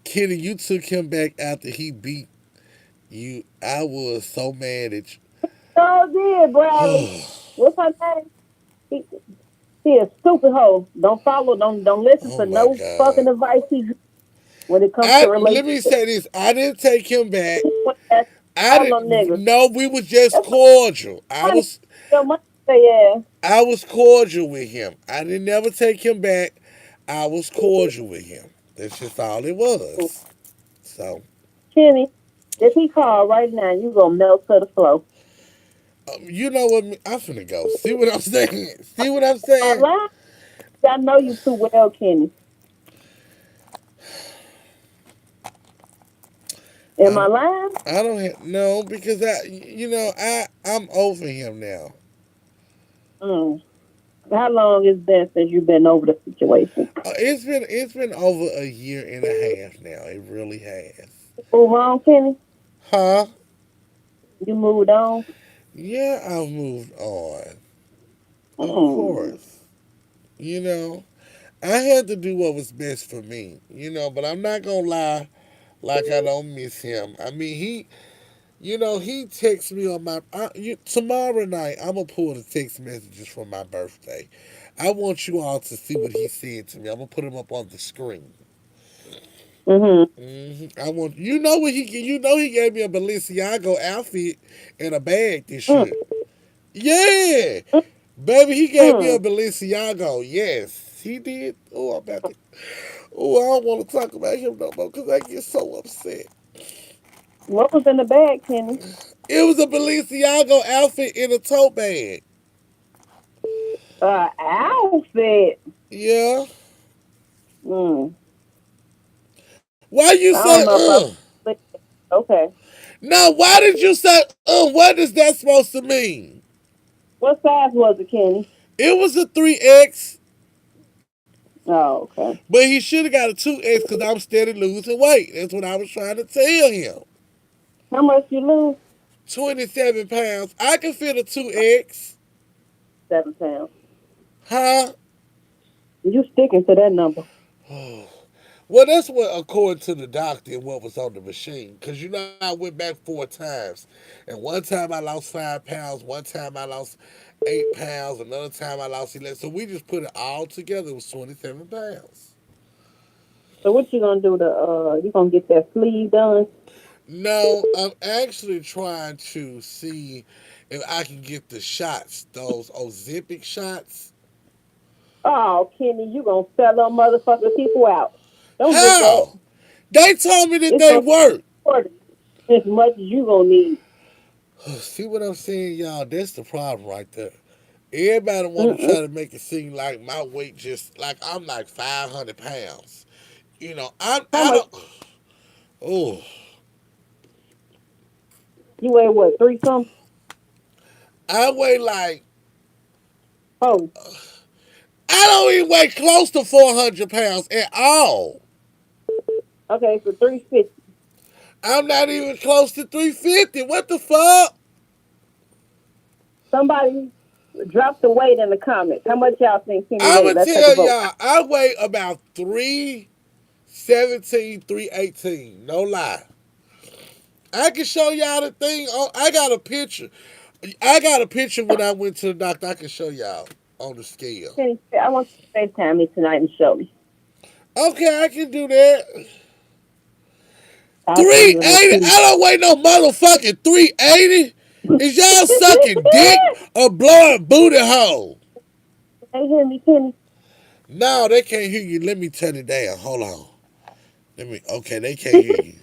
Kitty, you took him back after he beat you. I was so mad at so did Bradley. you. What's her name? He, he a stupid hoe. Don't follow. Don't listen Oh to my no fucking God. advice he gives when it comes to Let me relationships. say this. I didn't take him back. I All them didn't. niggas. No, we was just That's cordial. money. Your money say ass. I was cordial with him. I didn't never take him back. I was cordial with him. That's just all it was. So, Kenny, if he call right now, you gonna melt to the floor. you know what? I'm finna go. See what I'm saying? See what I'm saying? Online, I know you too well, Kenny. Am I I'm. lying? I don't have no because I'm over him now. Mm. How long has been since you've been over the situation? It's been over a year and a half now. It really has. Move on, Kenny. Huh? You moved on. Yeah, I've moved on. Of Mm. course. You know, I had to do what was best for me. But I'm not gonna lie, like I don't miss him. I mean, he texts me on tomorrow night. I'm gonna pull the text messages from my birthday. I want you all to see what he said to me. I'm gonna put him up on the screen. Mhm. I want he gave me a Balenciaga outfit and a bag this Mm. year. Yeah, baby, he gave me a Mm. Balenciaga. Yes, he did. Oh, I'm about to. Oh, I don't want to talk about him no more because I get so upset. What was in the bag, Kenny? It was a Balenciaga outfit in a tote bag. Outfit. Yeah. Mm. Why you I don't say know if okay. No, why did you say what is that supposed to mean? What size was it, Kenny? It was a 3X, Oh, okay. but he should have got a 2X because I'm steady losing weight. That's what I was trying to tell him. How much you lose? 27 pounds. I can fit a 2X. 7 pounds. Huh? You sticking to that number? Well, that's what, according to the doctor, and what was on the machine. Because I went back 4 times. And one time I lost 5 pounds. One time I lost 8 pounds. Another time I lost 11. So we just put it all together. It was 27 pounds. So what you gonna do? You gonna get that sleeve done? No, I'm actually trying to see if I can get the shots, those Ozempic shots. Oh, Kenny, you gonna sell them motherfucking people out? Don't get that. How? They told me that It's they gonna work. cost as much as you gonna need. See what I'm saying, y'all? That's the problem right there. Everybody want to Mm-mm. try to make it seem like my weight just like I'm like 500 pounds. How I much? don't. Oh, You weigh what? Three something? I weigh like Oh, I don't even weigh close to 400 pounds at all. okay. So 350. I'm not even close to 350. What the fuck? Somebody drop the weight in the comments. How much y'all think Kenny I'm weigh? gonna Let's take a tell vote. y'all, I weigh about 317, 318. No lie. I can show y'all the thing. Oh, I got a picture. I got a picture when I went to the doctor. I can show y'all on the scale. Kenny, I want you to FaceTime me tonight and show me. Okay, I can do that. I'll show you a little 380? titty. I don't weigh no motherfucking 380. Is y'all sucking dick or blowing booty hole? They hear me, Kenny? No, they can't hear you. Let me turn it down. Hold on. Okay, they can't hear you.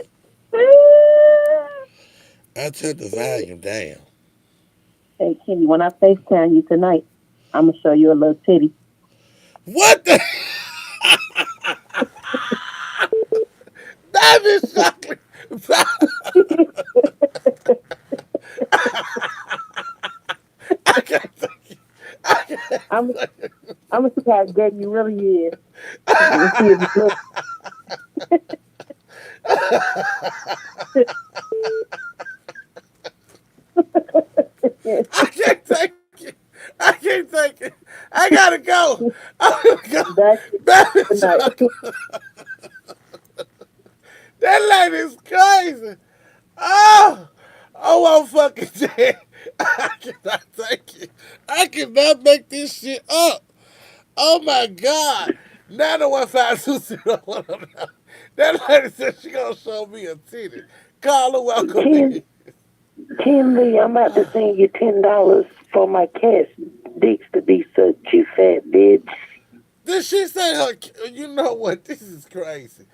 I turned the volume down. Hey, Kenny, when I FaceTime you tonight, I'm gonna show you a little titty. What the? That is sucking. I can't take it. I can't I'm take it. I'm gonna see how good you really is. And see if you look. I can't take it. I can't take it. I gotta go. I gotta go. That's it. Baby Good night. Chuck. That lady's crazy. Oh, I'm fucking dead. I cannot take it. I cannot make this shit up. Oh my God. 901-520-1009. That lady said she gonna show me a titty. Call her, welcome Tim, me. Tim Lee, I'm about to send you $10 for my cat's dicks to be sucked, you fat bitch. Did she say her? You know what? This is crazy.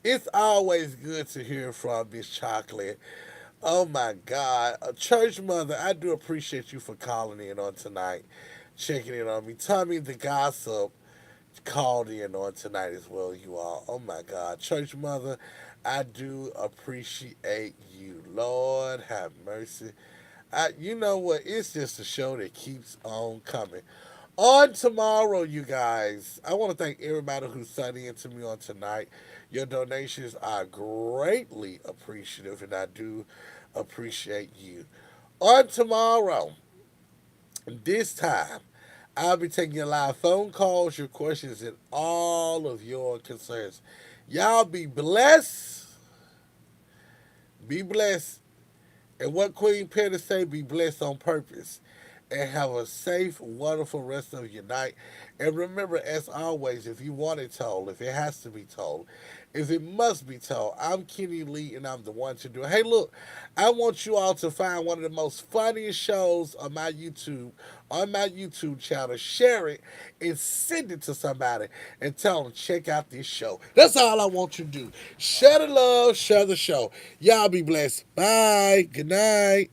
It's always good to hear from Miss Chocolate. Oh my God. Church Mother, I do appreciate you for calling in on tonight, checking in on me. Tommy the Gossip called in on tonight as well, you all. Oh my God. Church Mother, I do appreciate you. Lord have mercy. You know what? It's just a show that keeps on coming. On tomorrow, you guys, I want to thank everybody who's signing in to me on tonight. Your donations are greatly appreciative, and I do appreciate you. On tomorrow, this time, I'll be taking your live phone calls, your questions, and all of your concerns. Y'all be blessed. Be blessed. And what Queen Penny say, be blessed on purpose. And have a safe, wonderful rest of your night. And remember, as always, if you want it told, if it has to be told, if it must be told, I'm Kenny Lee and I'm the one to do it. Hey, look, I want you all to find one of the most funniest shows on my YouTube channel, share it and send it to somebody and tell them, check out this show. That's all I want you to do. Share the love, share the show. Y'all be blessed. Bye. Good night.